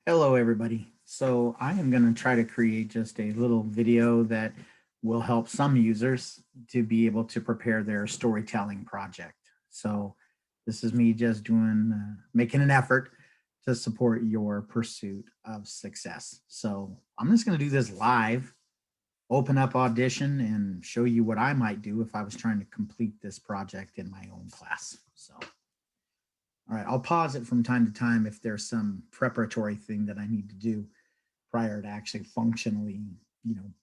Hello, everybody. So I am going to try to create just a little video that will help some users to be able to prepare their storytelling project. So this is me just making an effort to support your pursuit of success. So I'm just going to do this live, open up Audition and show you what I might do if I was trying to complete this project in my own class. So all right, I'll pause it from time to time if there's some preparatory thing that I need to do prior to actually functionally,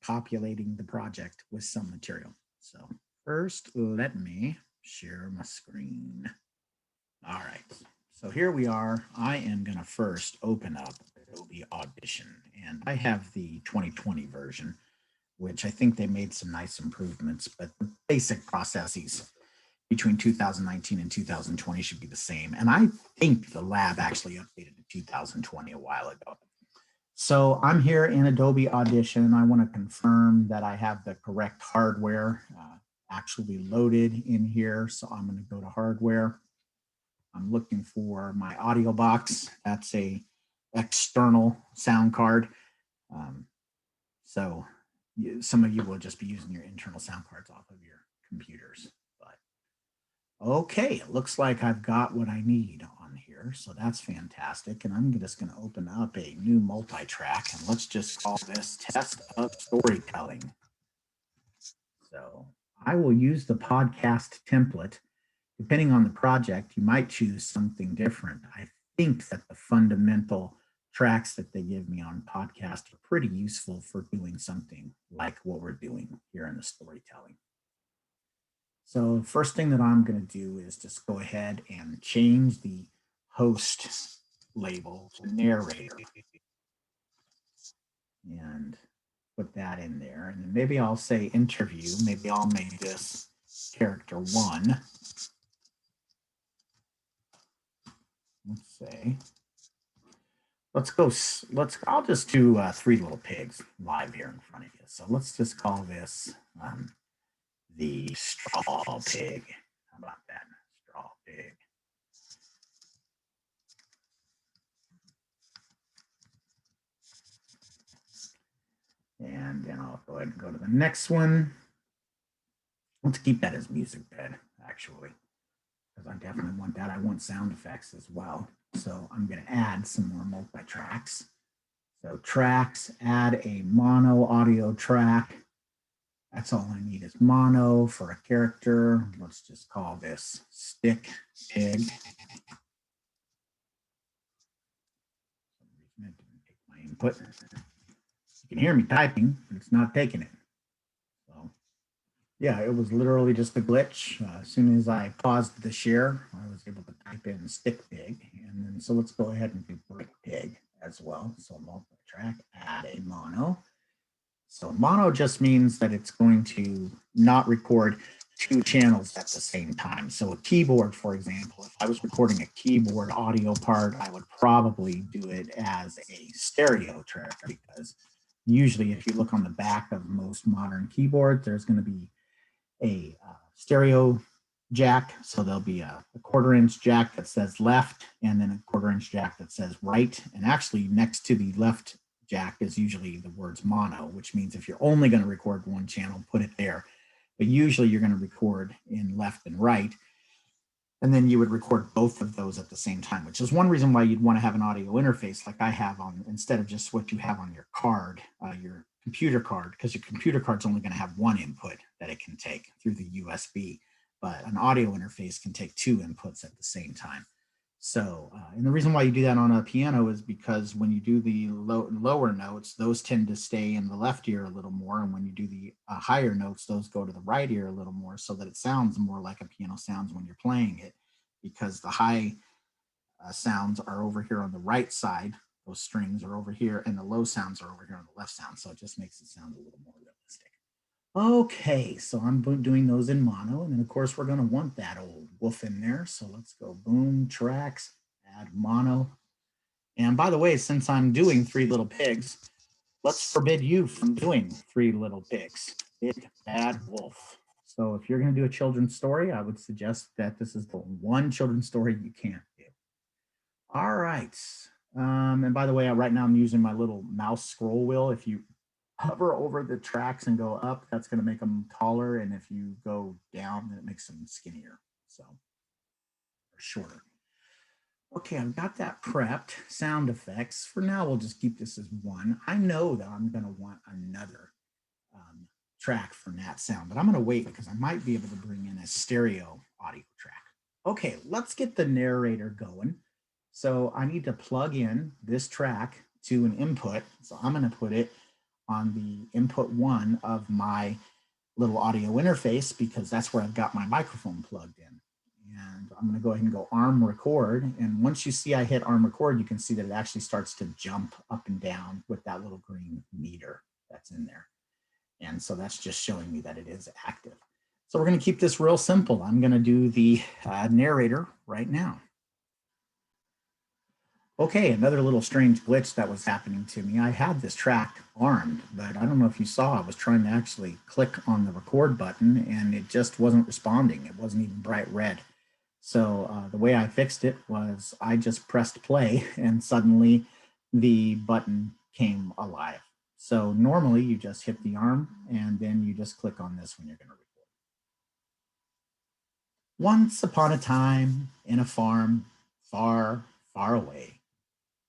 populating the project with some material. So first, let me share my screen. All right, so here we are. I am gonna first open up Adobe Audition, and I have the 2020 version, which I think they made some nice improvements, but the basic processes between 2019 and 2020 should be the same. And I think the lab actually updated to 2020 a while ago. So I'm here in Adobe Audition. I want to confirm that I have the correct hardware actually loaded in here. So I'm going to go to hardware. I'm looking for my audio box. That's a external sound card. So some of you will just be using your internal sound cards off of your computers. Okay, it looks like I've got what I need on here, so that's fantastic. And I'm just going to open up a new multi-track, and let's just call this Test of Storytelling. So I will use the podcast template. Depending on the project, you might choose something different. I think that the fundamental tracks that they give me on podcast are pretty useful for doing something like what we're doing here in the storytelling. So first thing that I'm going to do is just go ahead and change the host label to narrator and put that in there. And then maybe I'll say interview. Maybe I'll make this character 1. Let's say, I'll just do 3 little pigs live here in front of you. So let's just call this the straw pig. How about that? Straw pig. And then I'll go ahead and go to the next one. Let's keep that as music bed, actually, because I definitely want that. I want sound effects as well. So I'm going to add some more multi-tracks. So tracks, add a mono audio track. That's all I need is mono for a character. Let's just call this stick pig. I didn't take my input. You can hear me typing, but it's not taking it. So yeah, it was literally just a glitch. As soon as I paused the share, I was able to type in stick pig. And then so let's go ahead and do brick pig as well. So multi-track, add a mono. So mono just means that it's going to not record 2 channels at the same time. So a keyboard, for example, if I was recording a keyboard audio part, I would probably do it as a stereo track, because usually if you look on the back of most modern keyboards, there's going to be a stereo jack. So there'll be a 1/4-inch jack that says left, and then a 1/4-inch jack that says right. And actually next to the left jack is usually the words mono, which means if you're only going to record one channel, put it there. But usually you're going to record in left and right. And then you would record both of those at the same time, which is one reason why you'd want to have an audio interface like I have on, instead of just what you have on your card, your computer card, because your computer card's only going to have one input that it can take through the USB, but an audio interface can take 2 inputs at the same time. So, and the reason why you do that on a piano is because when you do the lower notes, those tend to stay in the left ear a little more. And when you do the higher notes, those go to the right ear a little more, so that it sounds more like a piano sounds when you're playing it, because the high sounds are over here on the right side. Those strings are over here, and the low sounds are over here on the left sound. So it just makes it sound a little more realistic. Okay, so I'm doing those in mono, and then of course we're going to want that old wolf in there. So let's go boom, tracks, add mono. And by the way, since I'm doing 3 little pigs, let's forbid you from doing 3 little pigs. Big bad wolf. So if you're going to do a children's story, I would suggest that this is the one children's story you can't do. All right, And by the way, right now I'm using my little mouse scroll wheel. If you hover over the tracks and go up, that's going to make them taller. And if you go down, then it makes them skinnier. So, or shorter. Okay, I've got that prepped. Sound effects. For now, we'll just keep this as one. I know that I'm going to want another track from that sound, but I'm going to wait because I might be able to bring in a stereo audio track. Okay, let's get the narrator going. So I need to plug in this track to an input. So I'm going to put it on the input 1 of my little audio interface because that's where I've got my microphone plugged in. And I'm going to go ahead and go arm record. And once you see I hit arm record, you can see that it actually starts to jump up and down with that little green meter that's in there. And so that's just showing me that it is active. So we're going to keep this real simple. I'm going to do the narrator right now. Okay, another little strange glitch that was happening to me. I had this track armed, but I don't know if you saw, I was trying to actually click on the record button and it just wasn't responding. It wasn't even bright red. So the way I fixed it was I just pressed play and suddenly the button came alive. So normally you just hit the arm and then you just click on this when you're going to record. Once upon a time in a farm far, far away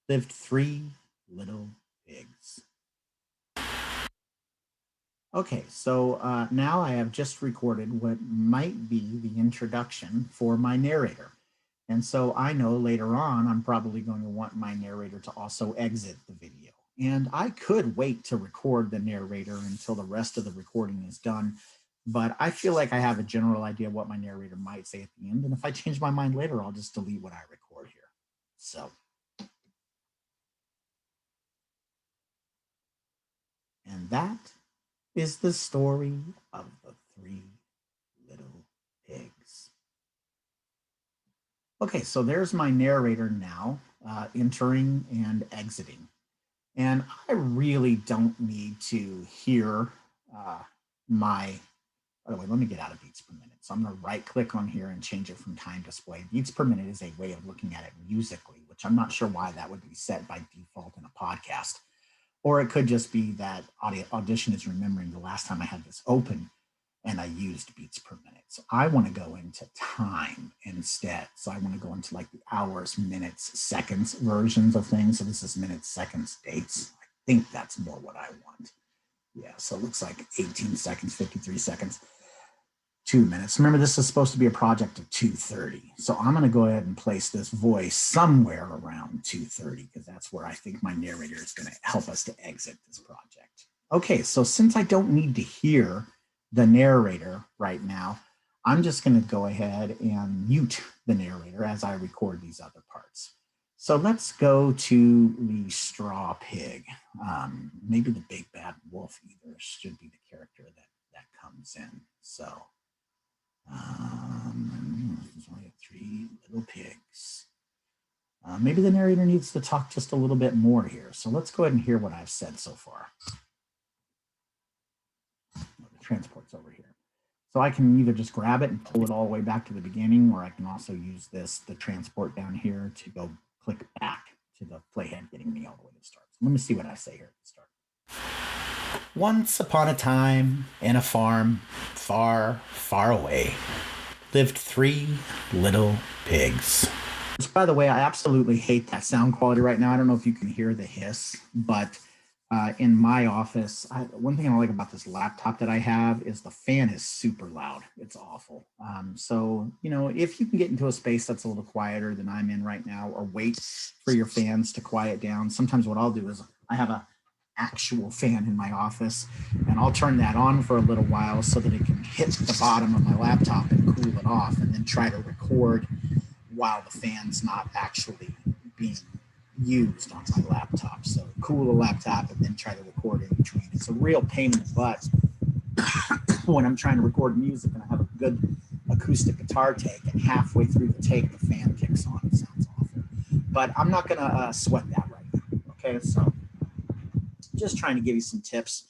lived 3 little pigs. Okay, so now I have just recorded what might be the introduction for my narrator. And so I know later on, I'm probably going to want my narrator to also exit the video. And I could wait to record the narrator until the rest of the recording is done. But I feel like I have a general idea of what my narrator might say at the end. And if I change my mind later, I'll just delete what I record here. So. And that is the story of the 3 little pigs. Okay, so there's my narrator now, entering and exiting. And I really don't need to hear by the way, let me get out of beats per minute. So I'm going to right click on here and change it from time display. Beats per minute is a way of looking at it musically, which I'm not sure why that would be set by default in a podcast. Or it could just be that Audition is remembering the last time I had this open and I used beats per minute. So I want to go into time instead. So I want to go into like the hours, minutes, seconds versions of things. So this is minutes, seconds, dates. I think that's more what I want. Yeah, so it looks like 18 seconds, 53 seconds, 2 minutes. Remember, this is supposed to be a project of 2:30. So I'm going to go ahead and place this voice somewhere around 2:30 because that's where I think my narrator is going to help us to exit this project. Okay, so since I don't need to hear the narrator right now, I'm just going to go ahead and mute the narrator as I record these other parts. So let's go to the straw pig. Maybe the big bad wolf either should be the character that comes in. So there's only 3 little pigs. Maybe the narrator needs to talk just a little bit more here. So let's go ahead and hear what I've said so far. The transport's over here. So I can either just grab it and pull it all the way back to the beginning, or I can also use the transport down here to go click back to the playhead, getting me all the way to the start. So let me see what I say here at the start. Once upon a time, in a farm far, far away, lived 3 little pigs. Which, by the way, I absolutely hate that sound quality right now. I don't know if you can hear the hiss, but in my office, one thing I like about this laptop that I have is the fan is super loud. It's awful. So, you know, if you can get into a space that's a little quieter than I'm in right now, or wait for your fans to quiet down. Sometimes what I'll do is I have a actual fan in my office and I'll turn that on for a little while so that it can hit the bottom of my laptop and cool it off, and then try to record while the fan's not actually being used on my laptop. So cool the laptop and then try to record in between. It's a real pain in the butt when I'm trying to record music and I have a good acoustic guitar take, and halfway through the take the fan kicks on. It sounds awful, but I'm not gonna sweat that right now. Okay, so just trying to give you some tips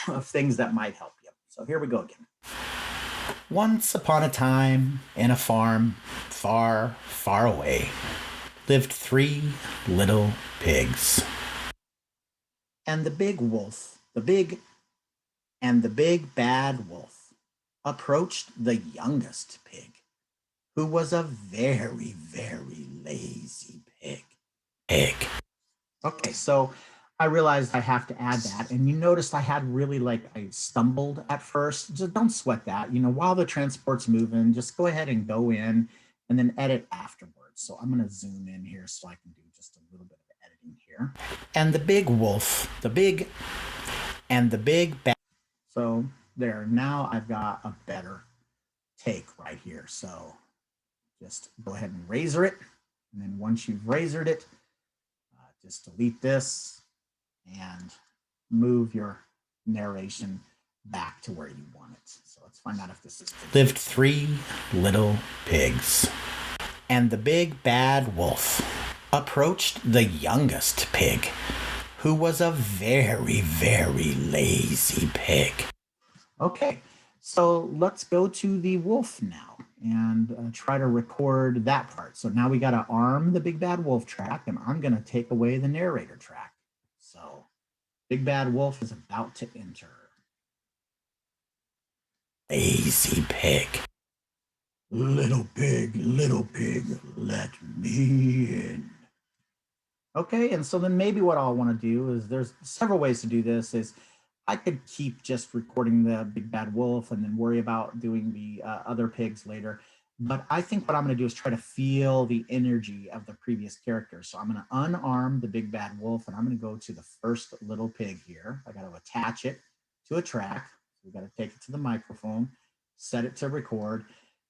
of things that might help you. So here we go again. Once upon a time in a farm far, far away lived 3 little pigs. And the big wolf, the big bad wolf approached the youngest pig, who was a very, very lazy pig. Okay, so I realized I have to add that. And you noticed I had really I stumbled at first. Just don't sweat that. While the transport's moving, just go ahead and go in and then edit afterwards. So I'm going to zoom in here so I can do just a little bit of editing here. And the big wolf, the big bad. So there, now I've got a better take right here. So just go ahead and razor it. And then once you've razored it, just delete this and move your narration back to where you want it. So let's find out if this is good. Lived 3 little pigs. And the big bad wolf approached the youngest pig, who was a very, very lazy pig. Okay, so let's go to the wolf now and try to record that part. So now we got to arm the big bad wolf track, and I'm going to take away the narrator track. So big bad wolf is about to enter. Lazy pig. Little pig, let me in. Okay, and so then maybe what I'll want to do is, there's several ways to do this, is I could keep just recording the big bad wolf and then worry about doing the other pigs later. But I think what I'm going to do is try to feel the energy of the previous character. So I'm going to unarm the big bad wolf, and I'm going to go to the first little pig here. I got to attach it to a track. We got to take it to the microphone, set it to record,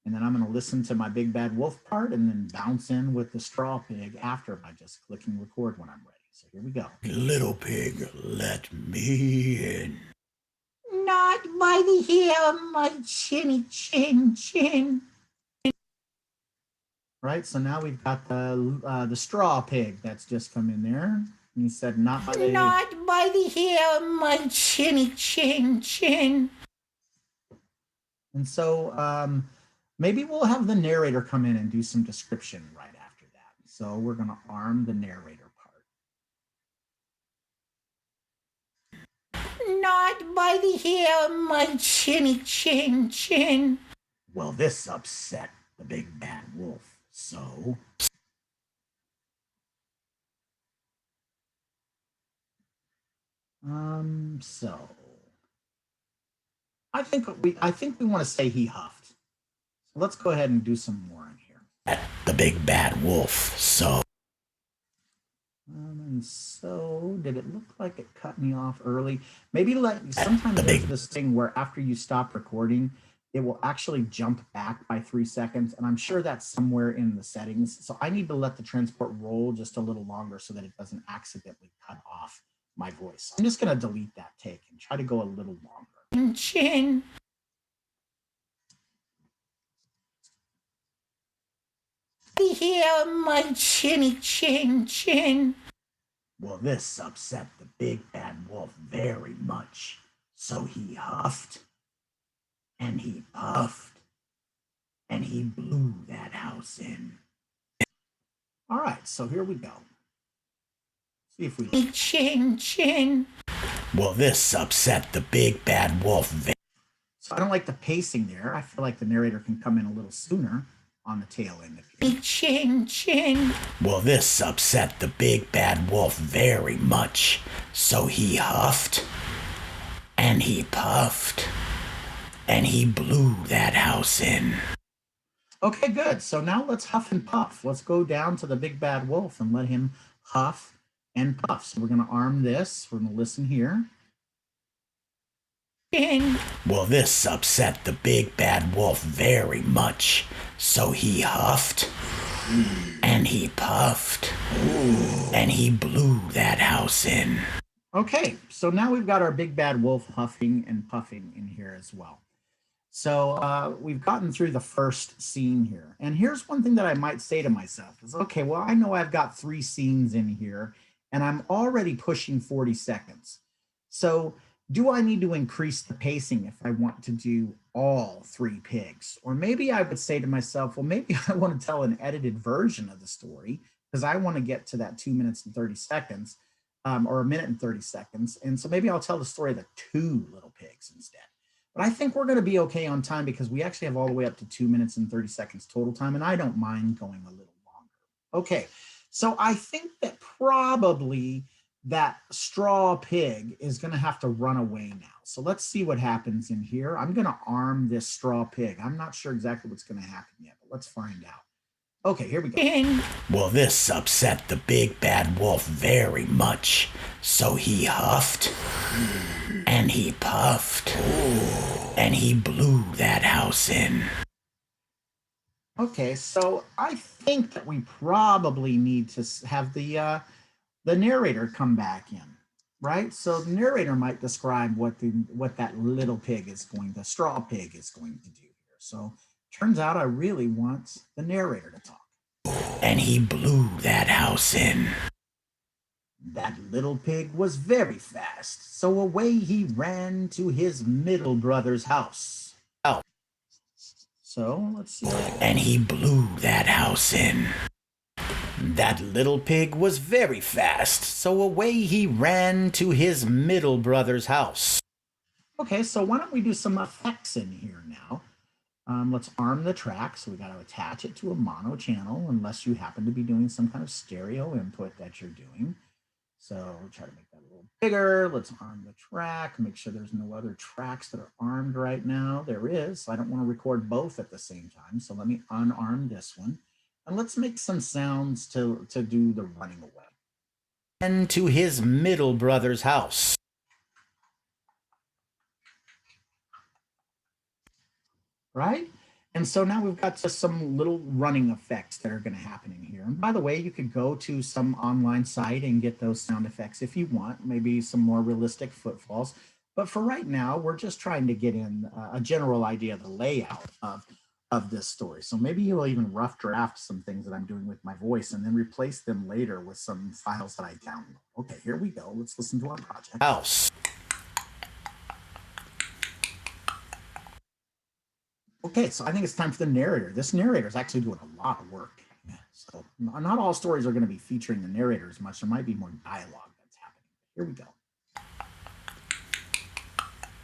and then I'm going to listen to my big bad wolf part and then bounce in with the straw pig after by just clicking record when I'm ready. So here we go. Little pig, let me in. Not by the hair of my chinny chin. Right, so now we've got the straw pig that's just come in there. And he said, not by the hair of my chinny chin. And so maybe we'll have the narrator come in and do some description right after that. So we're going to arm the narrator part. Not by the hair of my chinny chin. Well, this upset the big bad wolf. So I think we want to say he huffed. So let's go ahead and do some more in here. The big bad wolf. So and so did it look like it cut me off early? Maybe sometimes there's this thing where after you stop recording, it will actually jump back by 3 seconds. And I'm sure that's somewhere in the settings. So I need to let the transport roll just a little longer so that it doesn't accidentally cut off my voice. I'm just going to delete that take and try to go a little longer. Chin. The hair of my chinny chin. Well, this upset the big bad wolf very much. So he huffed and he puffed and he blew that house in. All right, so here we go. See if we chin. Well, this upset the big bad wolf. So I don't like the pacing there. I feel like the narrator can come in a little sooner on the tail end. Chin. Well, this upset the big bad wolf very much. So he huffed and he puffed and he blew that house in. Okay, good. So now let's huff and puff. Let's go down to the big bad wolf and let him huff and puff. So we're going to arm this. We're going to listen here. Well, this upset the big bad wolf very much. So he huffed and he puffed and he blew that house in. Okay, so now we've got our big bad wolf huffing and puffing in here as well. So we've gotten through the first scene here. And here's one thing that I might say to myself is, okay, well, I know I've got 3 scenes in here and I'm already pushing 40 seconds. So do I need to increase the pacing if I want to do all 3 pigs? Or maybe I would say to myself, well, maybe I want to tell an edited version of the story because I want to get to that 2 minutes and 30 seconds, or a minute and 30 seconds. And so maybe I'll tell the story of the two little pigs instead. But I think we're going to be okay on time because we actually have all the way up to 2 minutes and 30 seconds total time, and I don't mind going a little longer. Okay, so I think that probably that straw pig is going to have to run away now. So let's see what happens in here. I'm going to arm this straw pig. I'm not sure exactly what's going to happen yet, but let's find out. Okay, here we go. Well, this upset the big bad wolf very much. So he huffed and he puffed and he blew that house in. Okay, so I think that we probably need to have the narrator come back in, right? So the narrator might describe what that little pig is going, the straw pig is going to do here. So turns out I really want the narrator to talk. And he blew that house in. That little pig was very fast, so away he ran to his middle brother's house. Oh. So let's see. And he blew that house in. That little pig was very fast, so away he ran to his middle brother's house. Okay, so why don't we do some effects in here now? Let's arm the track. So we got to attach it to a mono channel unless you happen to be doing some kind of stereo input that you're doing. So we'll try to make that a little bigger. Let's arm the track, make sure there's no other tracks that are armed right now. There is. I don't want to record both at the same time. So let me unarm this one. And let's make some sounds to do the running away. And to his middle brother's house. Right? And so now we've got just some little running effects that are going to happen in here. And by the way, you could go to some online site and get those sound effects if you want, maybe some more realistic footfalls. But for right now, we're just trying to get in a general idea of the layout of this story. So maybe you'll even rough draft some things that I'm doing with my voice and then replace them later with some files that I download. Okay, here we go. Let's listen to our project. House. Okay, so I think it's time for the narrator. This narrator is actually doing a lot of work. So not all stories are going to be featuring the narrator as much. There might be more dialogue that's happening. Here we go.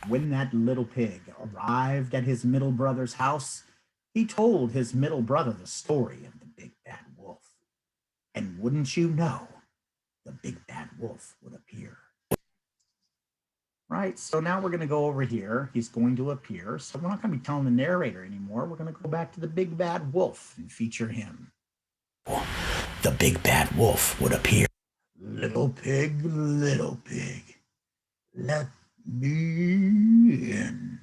When that little pig arrived at his middle brother's house, he told his middle brother the story of the big bad wolf. And wouldn't you know, the big bad wolf would appear. Right, so now we're going to go over here. He's going to appear. So we're not going to be telling the narrator anymore. We're going to go back to the big bad wolf and feature him. The big bad wolf would appear. Little pig, let me in.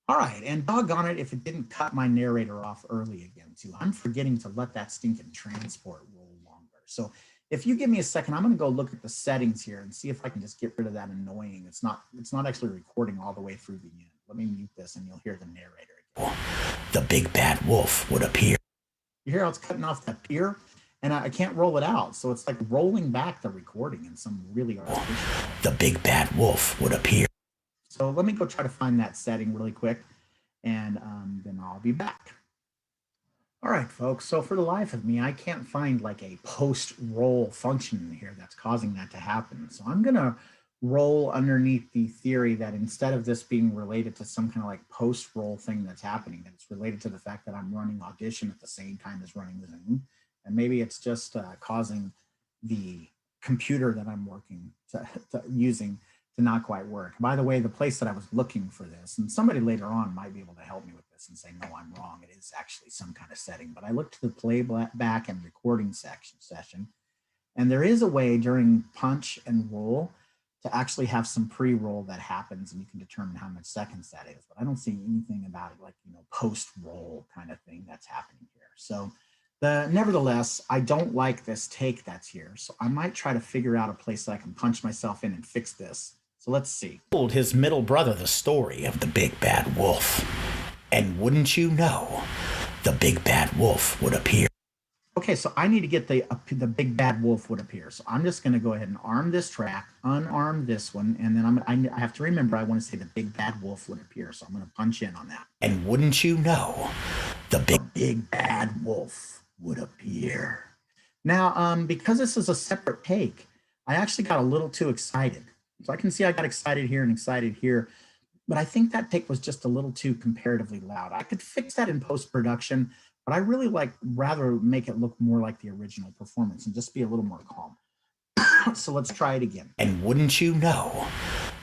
All right, and doggone it if it didn't cut my narrator off early again, too. I'm forgetting to let that stinking transport roll longer. So if you give me a second, I'm going to go look at the settings here and see if I can just get rid of that annoying. It's not actually recording all the way through the end. Let me mute this and you'll hear the narrator again. The big bad wolf would appear. You hear how it's cutting off that pier? And I can't roll it out. So it's like rolling back the recording in some really artificial way. The big bad wolf would appear. So let me go try to find that setting really quick and then I'll be back. All right, folks, so for the life of me, I can't find like a post-roll function in here that's causing that to happen. So I'm going to roll underneath the theory that instead of this being related to some kind of like post-roll thing that's happening, that it's related to the fact that I'm running Audition at the same time as running Zoom. And maybe it's just causing the computer that I'm using to not quite work. By the way, the place that I was looking for this, and somebody later on might be able to help me with this and say, no, I'm wrong. It is actually some kind of setting. But I looked to the playback and recording session, and there is a way during punch and roll to actually have some pre-roll that happens, and you can determine how much seconds that is. But I don't see anything about it like, post-roll kind of thing that's happening here. So nevertheless, I don't like this take that's here. So I might try to figure out a place that I can punch myself in and fix this. So let's see. Told his middle brother the story of the big bad wolf. And wouldn't you know, the big bad wolf would appear. Okay, so I need to get the big bad wolf would appear. So I'm just going to go ahead and arm this track, unarm this one, and then I have to remember I want to say the big bad wolf would appear. So I'm going to punch in on that. And wouldn't you know, the big bad wolf would appear. Now, because this is a separate take, I actually got a little too excited. So I can see I got excited here and excited here, but I think that take was just a little too comparatively loud. I could fix that in post-production, but I really rather make it look more like the original performance and just be a little more calm. So let's try it again. And wouldn't you know,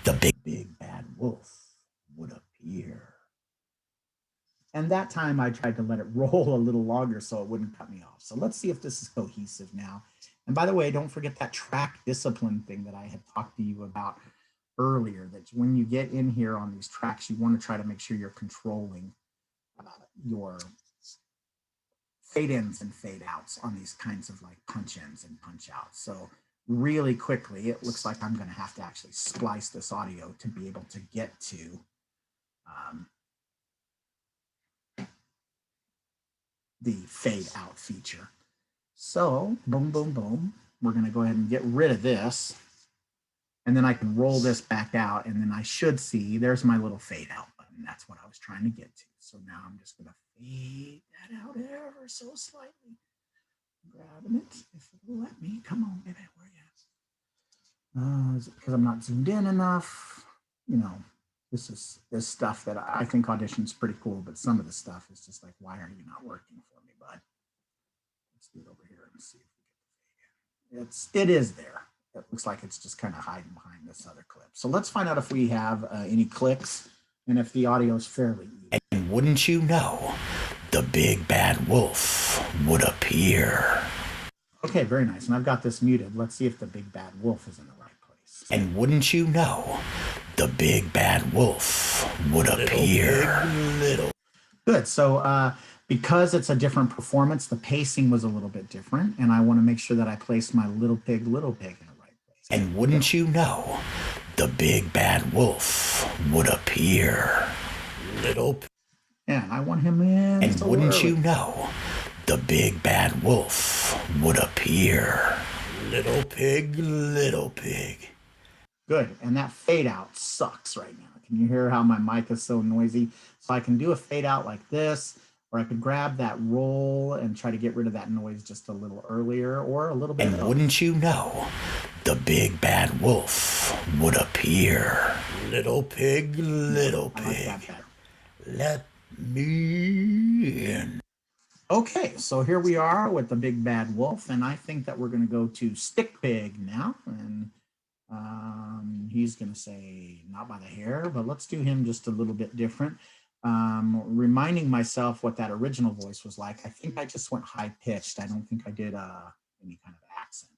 the big bad wolf would appear. And that time I tried to let it roll a little longer so it wouldn't cut me off. So let's see if this is cohesive now. And by the way, don't forget that track discipline thing that I had talked to you about earlier, that when you get in here on these tracks, you want to try to make sure you're controlling your fade ins and fade outs on these kinds of like punch ins and punch outs. So really quickly, it looks like I'm going to have to actually splice this audio to be able to get to the fade out feature. So boom, boom, boom. We're going to go ahead and get rid of this. And then I can roll this back out, and then I should see, there's my little fade out button. That's what I was trying to get to. So now I'm just going to fade that out ever so slightly. Grabbing it, if it'll let me. Come on, baby, where you at? Is it because I'm not zoomed in enough? You know, this is stuff that I think Audition's pretty cool, but some of the stuff is just like, why are you not working for me, bud? Let's do it over here and see if we get the fade in. It is there. It looks like it's just kind of hiding behind this other clip. So let's find out if we have any clicks and if the audio is fairly even. And wouldn't you know, the big bad wolf would appear. Okay, very nice. And I've got this muted. Let's see if the big bad wolf is in the right place. And wouldn't you know, the big bad wolf would appear. Little. Good. So because it's a different performance, the pacing was a little bit different. And I want to make sure that I place my little pig in the right place. And wouldn't you know, the big bad wolf would appear. Little. Yeah, I want him in. And wouldn't you know, the big bad wolf would appear. Little pig, little pig. Good. And that fade out sucks right now. Can you hear how my mic is so noisy? So I can do a fade out like this, or I could grab that roll and try to get rid of that noise just a little earlier, or a little bit. And wouldn't you know, the big bad wolf would appear. Little pig, little pig. Let me in. Okay, so here we are with the big bad wolf, and I think that we're going to go to stick pig now, and he's going to say not by the hair, but let's do him just a little bit different. Reminding myself what that original voice was like. I think I just went high pitched. I don't think I did any kind of accent.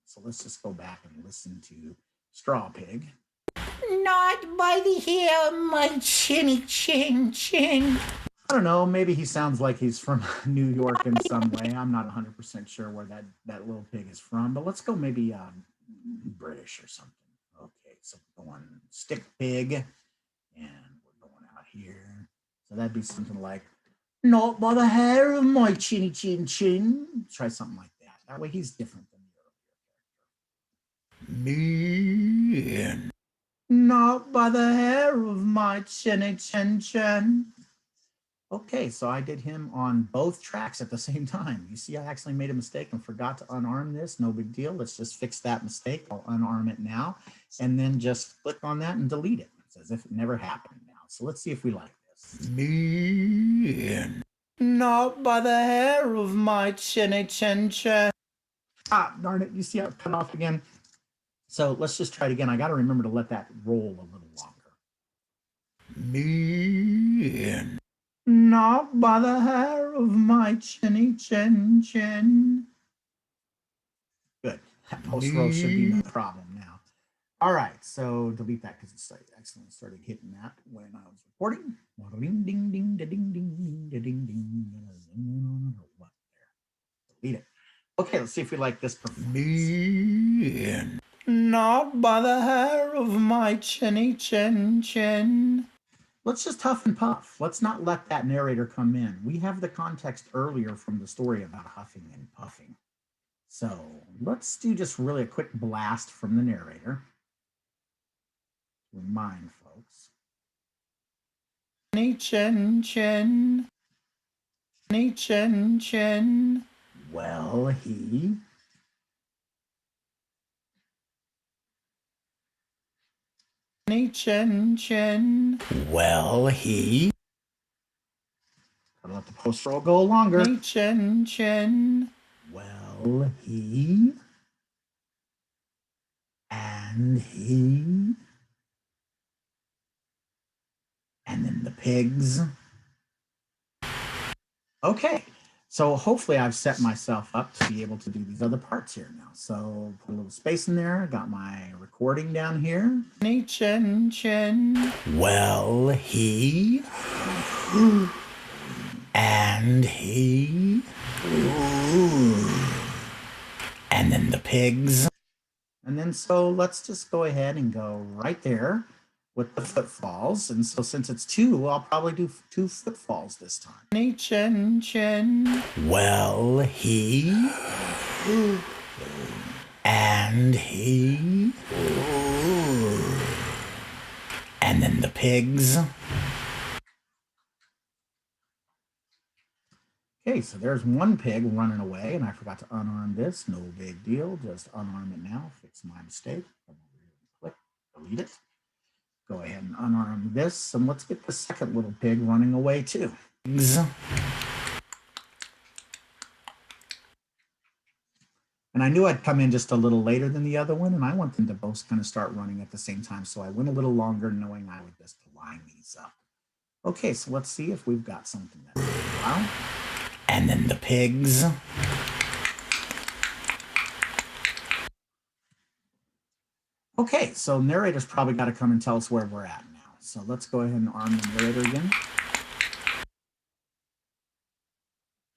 So let's just go back and listen to Straw Pig. Not by the hair, my chinny chin chin. I don't know, maybe he sounds like he's from New York in some way. I'm not 100% sure where that little pig is from, but let's go maybe British or something. Okay, so we're going stick pig, and we're going out here. So that'd be something like, not by the hair of my chinny chin chin. Try something like that. That way he's different than the earlier character. Me. Not by the hair of my chinny chin chin. Okay, so I did him on both tracks at the same time. You see, I actually made a mistake and forgot to unarm this. No big deal. Let's just fix that mistake. I'll unarm it now, and then just click on that and delete it. It's as if it never happened now. So let's see if we like this. Me. Not by the hair of my chinny chin chin. Ah, darn it. You see how it cut off again? So let's just try it again. I got to remember to let that roll a little longer. Me. Not by the hair of my chinny chin chin. Good. That post row should be no problem now. All right, so delete that because it's accidentally started hitting that when I was recording. Ding ding ding ding ding ding ding ding. Delete it. Okay, let's see if we like this performance. Not by the hair of my chinny chin chin. Let's just huff and puff. Let's not let that narrator come in. We have the context earlier from the story about huffing and puffing. So let's do just really a quick blast from the narrator. Remind folks. Chin chin. Chin chin. Well, he. Chin, chin. Well, he. Gotta let the post roll go longer. Chin, chin. Well, he. And he. And then the pigs. Okay, so hopefully I've set myself up to be able to do these other parts here now. So put a little space in there. Got my recording down here. Chin, chin. Well, he. And he. And then the pigs. And then so let's just go ahead and go right there with the footfalls. And so since it's 2, I'll probably do 2 footfalls this time. Chin, chin. Well, he. And he. And then the pigs. Okay, so there's one pig running away, and I forgot to unarm this. No big deal. Just unarm it now. Fix my mistake. Click, delete it. Go ahead and unarm this, and let's get the second little pig running away too. And I knew I'd come in just a little later than the other one, and I want them to both kind of start running at the same time, so I went a little longer knowing I would just line these up. Okay, so let's see if we've got something that's wow. And then the pigs. Okay, so narrator's probably got to come and tell us where we're at now. So let's go ahead and arm the narrator again.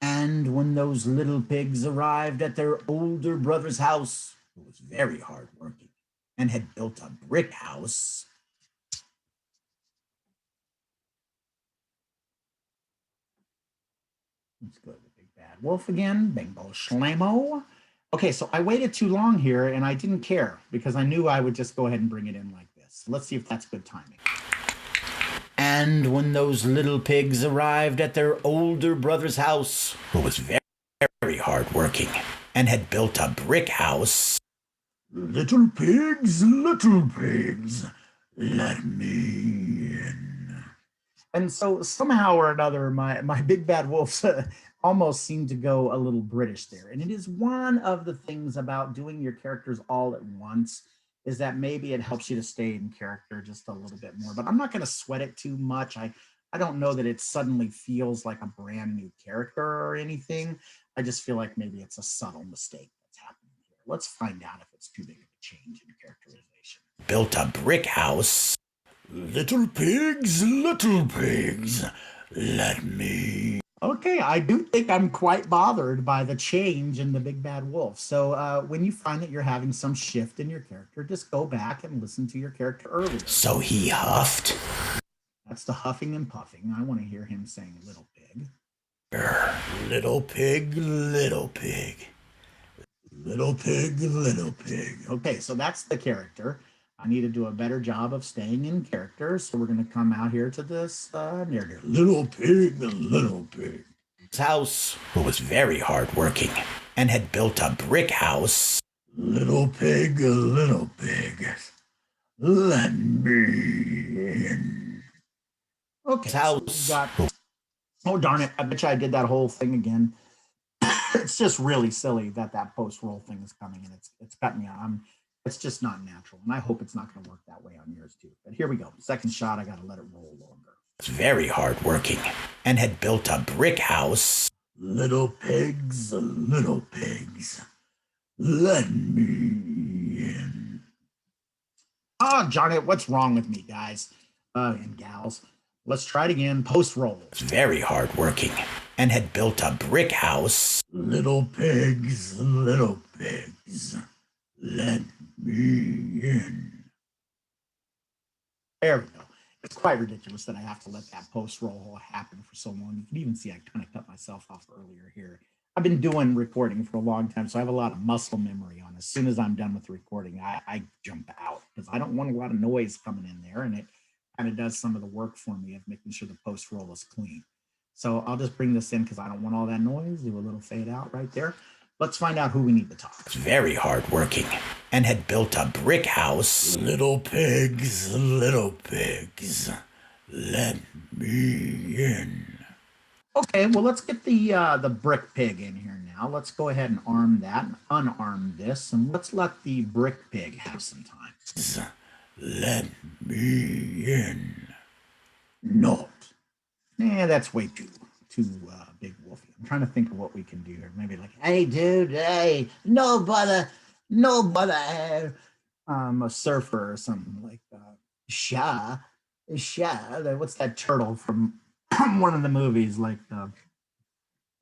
And when those little pigs arrived at their older brother's house, who was very hardworking and had built a brick house, let's go to the big bad wolf again. Bingo slammo. Okay, so I waited too long here and I didn't care because I knew I would just go ahead and bring it in like this. So let's see if that's good timing. And when those little pigs arrived at their older brother's house, who was very, very hardworking and had built a brick house. Little pigs, let me in. And so somehow or another, my big bad wolves almost seem to go a little British there. And it is one of the things about doing your characters all at once is that maybe it helps you to stay in character just a little bit more. But I'm not going to sweat it too much. I don't know that it suddenly feels like a brand new character or anything. I just feel like maybe it's a subtle mistake that's happening here. Let's find out if it's too big of a change in characterization. Built a brick house. Little pigs, let me. Okay, I do think I'm quite bothered by the change in the big bad wolf. So when you find that you're having some shift in your character, just go back and listen to your character earlier. So he huffed. That's the huffing and puffing. I want to hear him saying little pig. Little pig, little pig. Little pig, little pig. Okay, so that's the character. I need to do a better job of staying in character. So we're going to come out here to this narrator. Little pig, little pig. His house, who was very hardworking and had built a brick house. Little pig, let me in. Okay, so we've got, oh darn it, I bet you I did that whole thing again. It's just really silly that post-roll thing is coming and it's cut me out. It's just not natural, and I hope it's not going to work that way on yours too. But here we go. Second shot, I got to let it roll longer. It's very hardworking and had built a brick house. Little pigs, let me in. Oh, darn it, what's wrong with me, guys and gals? Let's try it again. Post-roll. It's very hardworking and had built a brick house. Little pigs, let me in. There we go. It's quite ridiculous that I have to let that post roll happen for so long. You can even see I kind of cut myself off earlier here. I've been doing recording for a long time, so I have a lot of muscle memory on. As soon as I'm done with the recording, I jump out because I don't want a lot of noise coming in there, and it kind of does some of the work for me of making sure the post roll is clean. So I'll just bring this in because I don't want all that noise. Do a little fade out right there. Let's find out who we need to talk. Very hardworking and had built a brick house. Little pigs, let me in. Okay, well, let's get the brick pig in here now. Let's go ahead and arm that and unarm this, and let's let the brick pig have some time. Let me in. Not. That's way too big wolfy. I'm trying to think of what we can do here. Maybe like, hey, dude, hey, no bother. A surfer or something like that. Sha. What's that turtle from one of the movies? Like, can't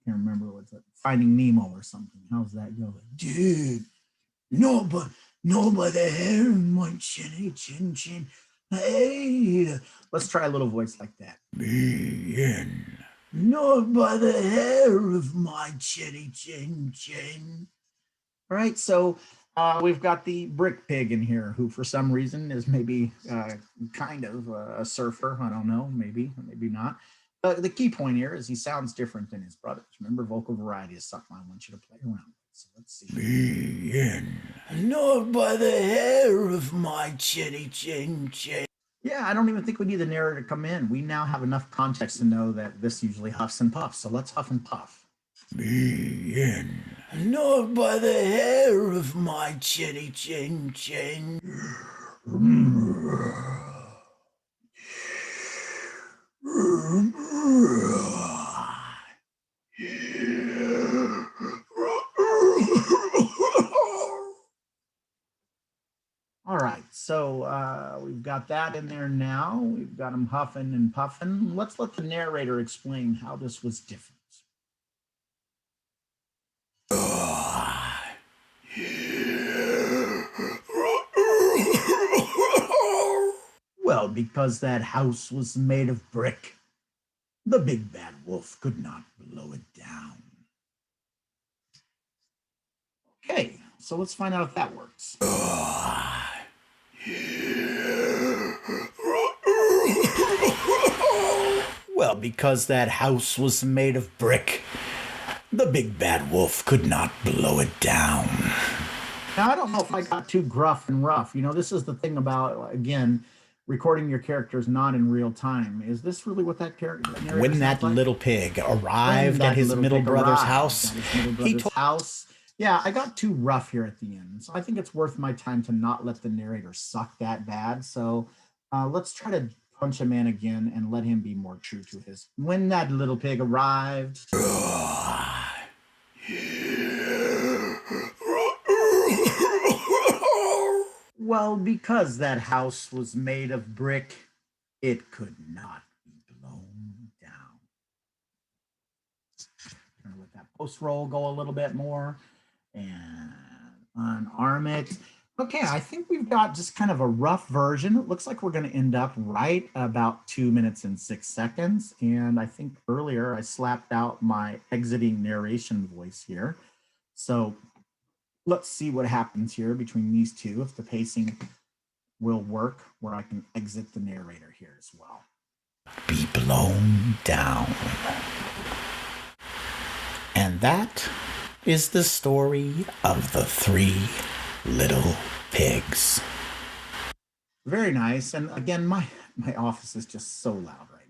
remember what's it, Finding Nemo or something. How's that go? Dude, nobody here, my chinny chin. Hey, let's try a little voice like that. Me in. Nobody here of my chinny chin. All right, so we've got the brick pig in here, who for some reason is maybe kind of a surfer. I don't know, maybe not. The key point here is he sounds different than his brothers. Remember, vocal variety is something I want you to play around with. So let's see. Me in. Not by the hair of my chinny chin. Yeah, I don't even think we need the narrator to come in. We now have enough context to know that this usually huffs and puffs. So let's huff and puff. Me in. Not by the hair of my chinny chin. All right, so we've got that in there now. We've got him huffing and puffing. Let's let the narrator explain how this was different. Well, because that house was made of brick, the big bad wolf could not blow it down. Okay, so let's find out if that works. Well, because that house was made of brick, the big bad wolf could not blow it down. Now, I don't know if I got too gruff and rough. You know, this is the thing about, again, recording your characters not in real time. Is this really what that character? When that little pig arrived at his middle brother's house, he told. Yeah, I got too rough here at the end. So I think it's worth my time to not let the narrator suck that bad. So let's try to punch him in again and let him be more true to his. When that little pig arrived. Well, because that house was made of brick, it could not be blown down. Gonna let that post roll go a little bit more and unarm it. Okay, I think we've got just kind of a rough version. It looks like we're going to end up right about 2 minutes and 6 seconds. And I think earlier I slapped out my exiting narration voice here. So let's see what happens here between these two, if the pacing will work, where I can exit the narrator here as well. Be blown down. And that is the story of the 3 little pigs. Very nice. And again, my office is just so loud right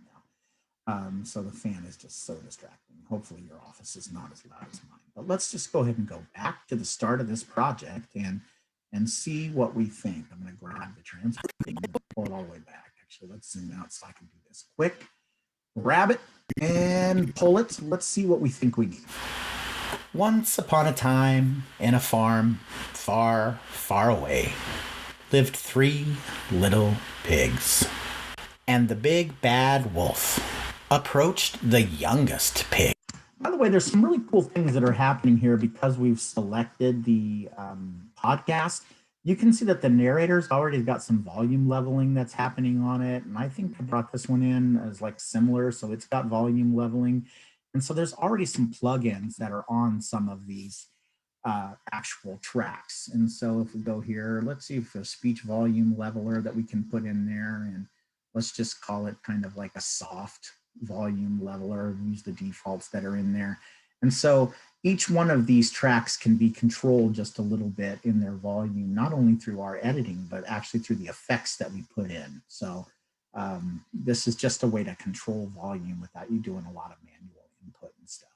now. So the fan is just so distracting. Hopefully your office is not as loud as mine. But let's just go ahead and go back to the start of this project and see what we think. I'm going to grab the transfer thing and pull it all the way back. Actually, let's zoom out so I can do this quick. Grab it and pull it. Let's see what we think we need. Once upon a time, in a farm far, far away, lived 3 little pigs. And the big bad wolf approached the youngest pig. By the way, there's some really cool things that are happening here because we've selected the podcast. You can see that the narrator's already got some volume leveling that's happening on it. And I think I brought this one in as like similar. So it's got volume leveling. And so there's already some plugins that are on some of these actual tracks. And so if we go here, let's see if a speech volume leveler that we can put in there. And let's just call it kind of like a soft volume leveler, use the defaults that are in there. And so each one of these tracks can be controlled just a little bit in their volume, not only through our editing, but actually through the effects that we put in. So this is just a way to control volume without you doing a lot of manual input and stuff.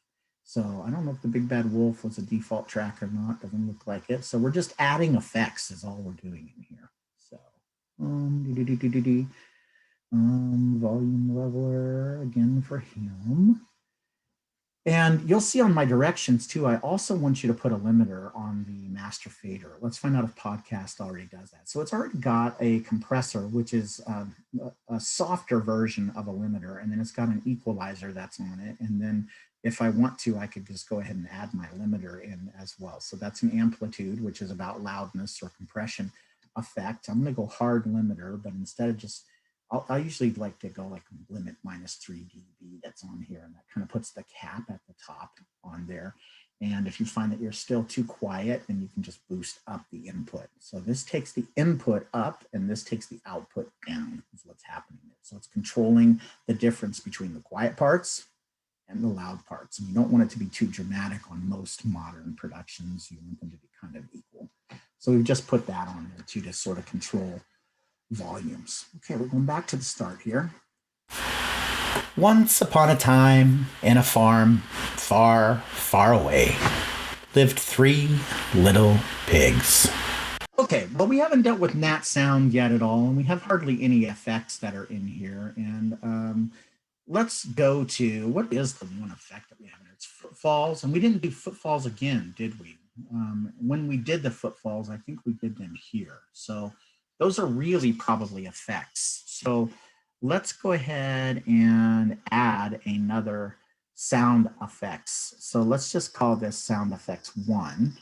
So I don't know if the Big Bad Wolf was a default track or not. Doesn't look like it. So we're just adding effects is all we're doing in here. So volume leveler again for him. And you'll see on my directions too, I also want you to put a limiter on the master fader. Let's find out if podcast already does that. So it's already got a compressor, which is a softer version of a limiter. And then it's got an equalizer that's on it. And then if I want to, I could just go ahead and add my limiter in as well. So that's an amplitude, which is about loudness or compression effect. I'm going to go hard limiter, but instead of just I usually like to go like limit -3 dB that's on here, and that kind of puts the cap at the top on there. And if you find that you're still too quiet, then you can just boost up the input. So this takes the input up and this takes the output down is what's happening there. So it's controlling the difference between the quiet parts and the loud parts. And you don't want it to be too dramatic on most modern productions. You want them to be kind of equal. So we've just put that on there too to sort of control volumes. Okay, we're going back to the start here. Once upon a time, in a farm far, far away, lived 3 little pigs. Okay, but we haven't dealt with nat sound yet at all, and we have hardly any effects that are in here. And let's go to, what is the one effect that we have in here? It's footfalls, and we didn't do footfalls again, did we? When we did the footfalls, I think we did them here. So those are really probably effects. So let's go ahead and add another sound effects. So let's just call this sound effects 1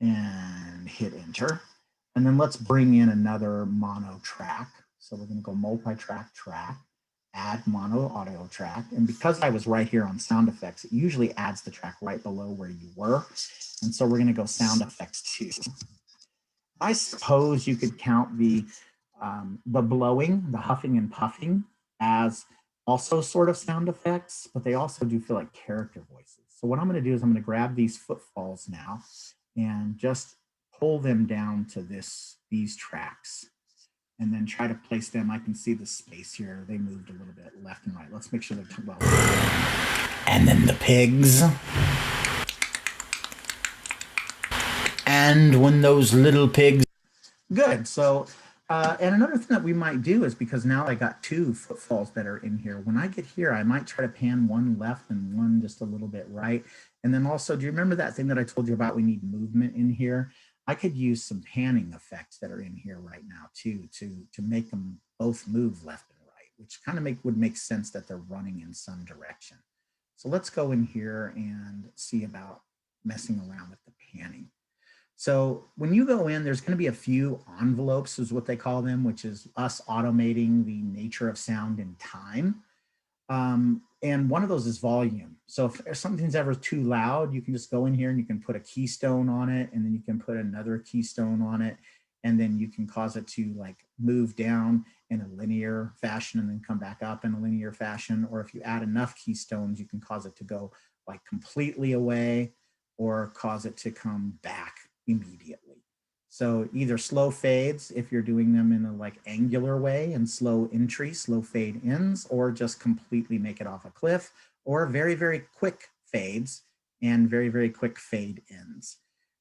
and hit enter. And then let's bring in another mono track. So we're going to go multi-track track, add mono audio track. And because I was right here on sound effects, it usually adds the track right below where you were. And so we're going to go sound effects 2. I suppose you could count the blowing, the huffing and puffing as also sort of sound effects, but they also do feel like character voices. So what I'm going to do is I'm going to grab these footfalls now and just pull them down to these tracks and then try to place them. I can see the space here. They moved a little bit left and right. Let's make sure they're well. And then the pigs. And when those little pigs. Good. So, and another thing that we might do is, because now I got 2 footfalls that are in here. When I get here, I might try to pan one left and one just a little bit right. And then also, do you remember that thing that I told you about? We need movement in here. I could use some panning effects that are in here right now too, to make them both move left and right, which kind of would make sense that they're running in some direction. So let's go in here and see about messing around with the panning. So when you go in, there's going to be a few envelopes is what they call them, which is us automating the nature of sound in time. And one of those is volume. So if something's ever too loud, you can just go in here and you can put a keystone on it, and then you can put another keystone on it, and then you can cause it to like move down in a linear fashion and then come back up in a linear fashion. Or if you add enough keystones, you can cause it to go like completely away or cause it to come back immediately. So either slow fades if you're doing them in a like angular way, and slow entry, slow fade ins, or just completely make it off a cliff, or very, very quick fades and very, very quick fade ins.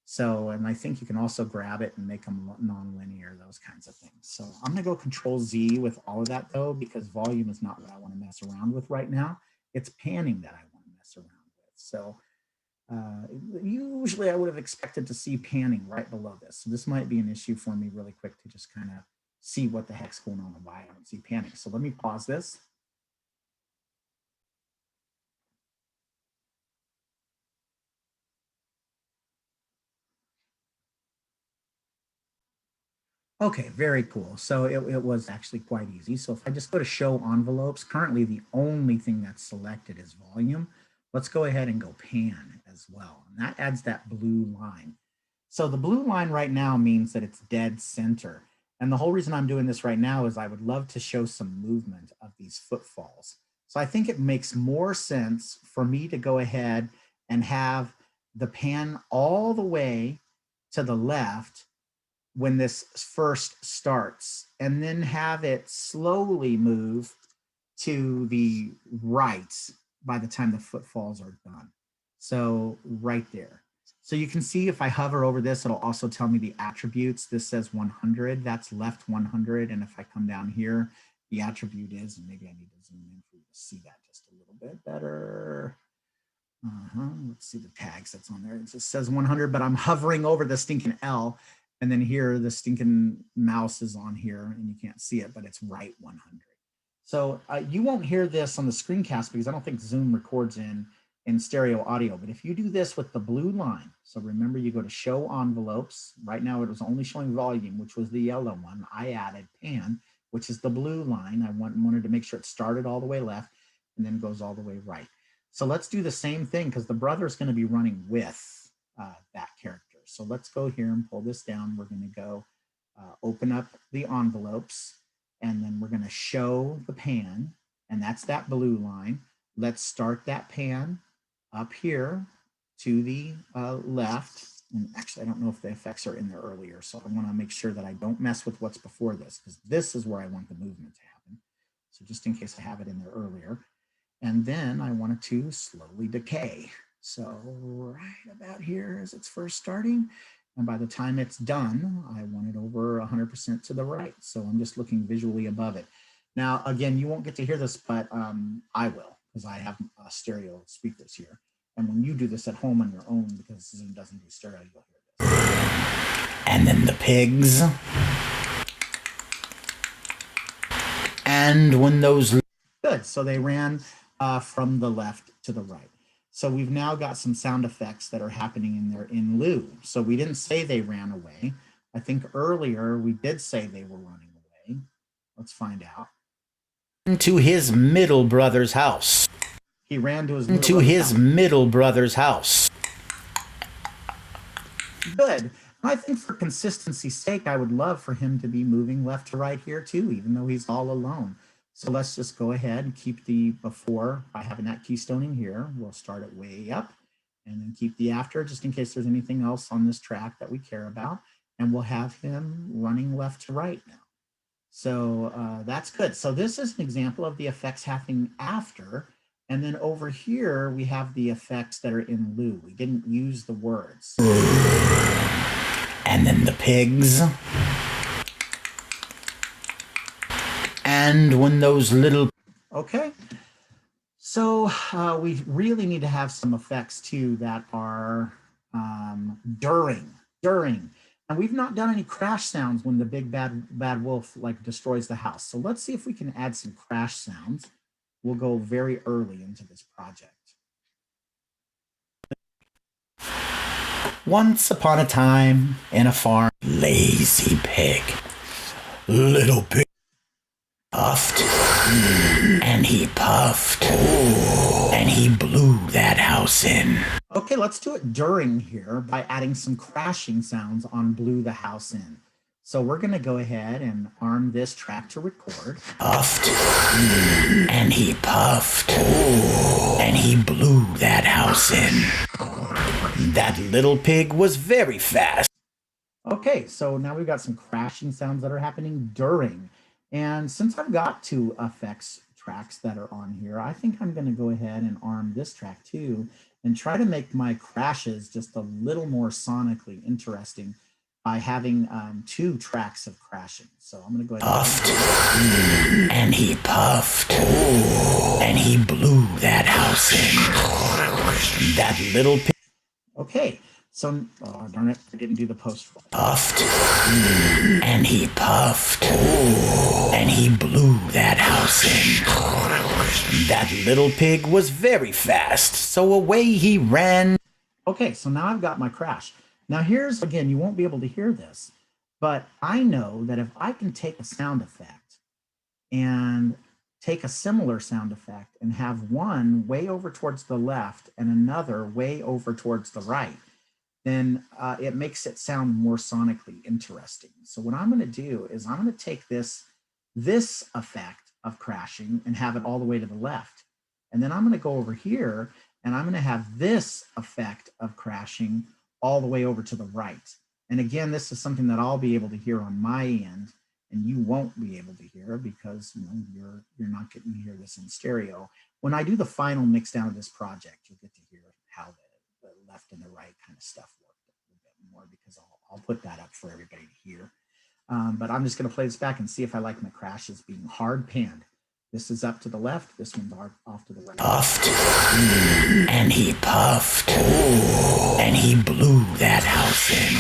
So, and I think you can also grab it and make them non-linear, those kinds of things. So I'm gonna go Control Z with all of that though, because volume is not what I want to mess around with right now. It's panning that I want to mess around with. So usually I would have expected to see panning right below this. So this might be an issue for me really quick to just kind of see what the heck's going on and why I don't see panning. So let me pause this. Okay, very cool. So it was actually quite easy. So if I just go to show envelopes, currently the only thing that's selected is volume. Let's go ahead and go pan as well. And that adds that blue line. So the blue line right now means that it's dead center. And the whole reason I'm doing this right now is I would love to show some movement of these footfalls. So I think it makes more sense for me to go ahead and have the pan all the way to the left when this first starts, and then have it slowly move to the right by the time the footfalls are done. So right there. So you can see if I hover over this, it'll also tell me the attributes. This says 100, that's left 100. And if I come down here, the attribute is, and maybe I need to zoom in for you to see that just a little bit better. Let's see the tags that's on there. It just says 100, but I'm hovering over the stinking L. And then here, the stinking mouse is on here and you can't see it, but it's right 100. So you won't hear this on the screencast because I don't think Zoom records in stereo audio. But if you do this with the blue line, so remember you go to show envelopes. Right now it was only showing volume, which was the yellow one. I added pan, which is the blue line. I wanted to make sure it started all the way left and then goes all the way right. So let's do the same thing because the brother is going to be running with that character. So let's go here and pull this down. We're going to go open up the envelopes, and then we're going to show the pan, and that's that blue line. Let's start that pan up here to the left. And actually, I don't know if the effects are in there earlier, so I want to make sure that I don't mess with what's before this, because this is where I want the movement to happen. So just in case I have it in there earlier. And then I want it to slowly decay. So right about here as it's first starting. And by the time it's done, I want it over 100% to the right. So I'm just looking visually above it. Now, again, you won't get to hear this, but I will, because I have stereo speakers here. And when you do this at home on your own, because Zoom doesn't do stereo, you'll hear this. And then the pigs. And when those... Good, so they ran from the left to the right. So we've now got some sound effects that are happening in there in lieu. So we didn't say they ran away. I think earlier we did say they were running away. Let's find out. To his middle brother's house. He ran to his middle brother's house. Good. I think for consistency's sake, I would love for him to be moving left to right here too, even though he's all alone. So let's just go ahead and keep the before by having that keystone in here. We'll start it way up and then keep the after just in case there's anything else on this track that we care about. And we'll have him running left to right now. So that's good. So this is an example of the effects happening after. And then over here, we have the effects that are in lieu. We didn't use the words. And then the pigs. And when those little... Okay. So we really need to have some effects too that are during. And we've not done any crash sounds when the big bad wolf like destroys the house. So let's see if we can add some crash sounds. We'll go very early into this project. Once upon a time in a farm, lazy pig. Little pig puffed, and he puffed, and he blew that house in. Okay, let's do it during here by adding some crashing sounds on blew the house in. So we're going to go ahead and arm this track to record. Puffed, and he puffed, and he blew that house in. That little pig was very fast. Okay, so now we've got some crashing sounds that are happening during. And since I've got two effects tracks that are on here, I think I'm going to go ahead and arm this track too and try to make my crashes just a little more sonically interesting by having two tracks of crashing. So I'm going to go ahead and he puffed, and he blew that house in. That little pig. Okay, so, oh, darn it, I didn't do the post. Puffed, and he puffed, and he blew that house in. That little pig was very fast, so away he ran. Okay, so now I've got my crash. Now here's, again, you won't be able to hear this, but I know that if I can take a sound effect and take a similar sound effect and have one way over towards the left and another way over towards the right, then it makes it sound more sonically interesting. So what I'm going to do is I'm going to take this effect of crashing and have it all the way to the left. And then I'm going to go over here and I'm going to have this effect of crashing all the way over to the right. And again, this is something that I'll be able to hear on my end, and you won't be able to hear because you're not getting to hear this in stereo. When I do the final mix down of this project, you'll get to hear how the left and the right kind of stuff work a little bit more, because I'll put that up for everybody to hear. But I'm just going to play this back and see if I like my crashes being hard panned. This is up to the left. This one's off to the right. Puffed. And he puffed. And he blew that house in.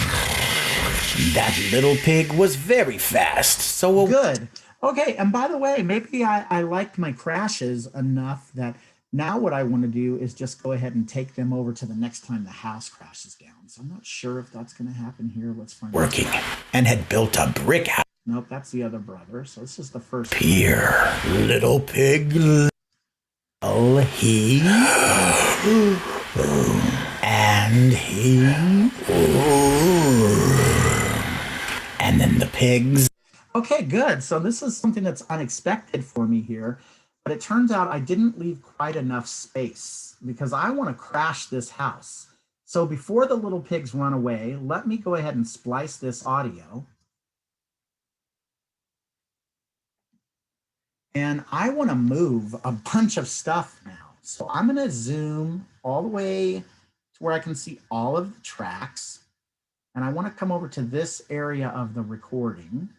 That little pig was very fast. So good. Okay. And by the way, maybe I liked my crashes enough that now what I want to do is just go ahead and take them over to the next time the house crashes down. So I'm not sure if that's going to happen here. Let's find out. Working and had built a brick house. Nope, that's the other brother. So this is the first. Here, little pig. Oh, he. And he. And then the pigs. Okay, good. So this is something that's unexpected for me here. But it turns out I didn't leave quite enough space because I want to crash this house. So before the little pigs run away, let me go ahead and splice this audio. And I want to move a bunch of stuff now. So I'm going to zoom all the way to where I can see all of the tracks. And I want to come over to this area of the recording.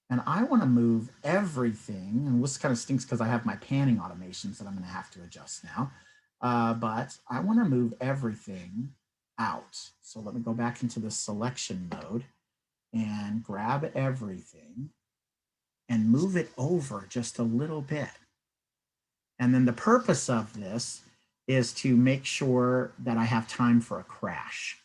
And I want to move everything. And this kind of stinks because I have my panning automations that I'm going to have to adjust now. But I want to move everything out. So let me go back into the selection mode and grab everything and move it over just a little bit. And then the purpose of this is to make sure that I have time for a crash.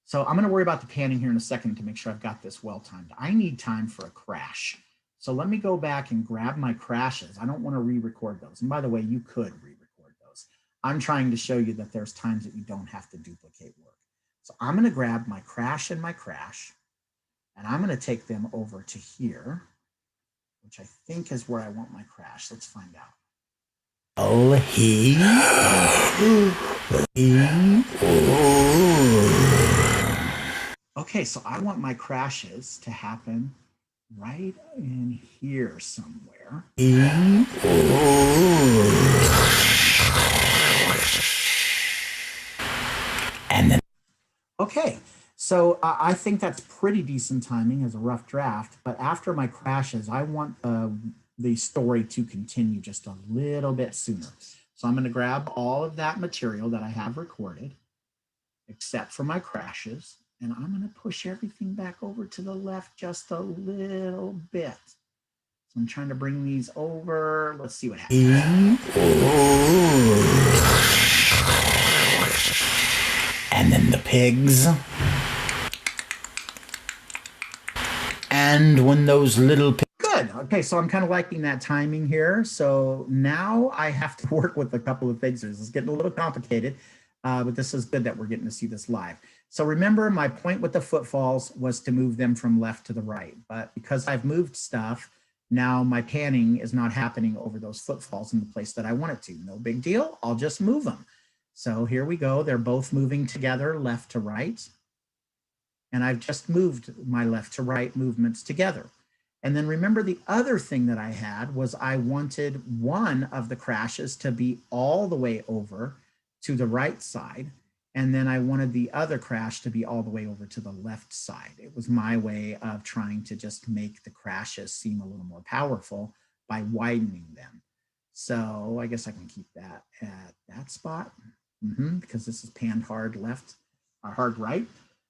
So I'm gonna worry about the panning here in a second to make sure I've got this well timed. I need time for a crash. So let me go back and grab my crashes. I don't wanna re-record those. And by the way, you could re-record those. I'm trying to show you that there's times that you don't have to duplicate work. So I'm gonna grab my crash and my crash, and I'm gonna take them over to here, which I think is where I want my crash. Let's find out. Oh, he. Okay, so I want my crashes to happen right in here somewhere. And then. Okay. So I think that's pretty decent timing as a rough draft, but after my crashes, I want the story to continue just a little bit sooner. So I'm going to grab all of that material that I have recorded, except for my crashes, and I'm going to push everything back over to the left just a little bit. So I'm trying to bring these over. Let's see what happens. And then the pigs. And when those little pigs. Good. Okay, so I'm kind of liking that timing here. So now I have to work with a couple of things. It's getting a little complicated, but this is good that we're getting to see this live. So remember, my point with the footfalls was to move them from left to the right. But because I've moved stuff, now my panning is not happening over those footfalls in the place that I want it to. No big deal. I'll just move them. So here we go. They're both moving together, left to right. And I've just moved my left to right movements together. And then remember, the other thing that I had was I wanted one of the crashes to be all the way over to the right side. And then I wanted the other crash to be all the way over to the left side. It was my way of trying to just make the crashes seem a little more powerful by widening them. So I guess I can keep that at that spot because this is panned hard left or hard right.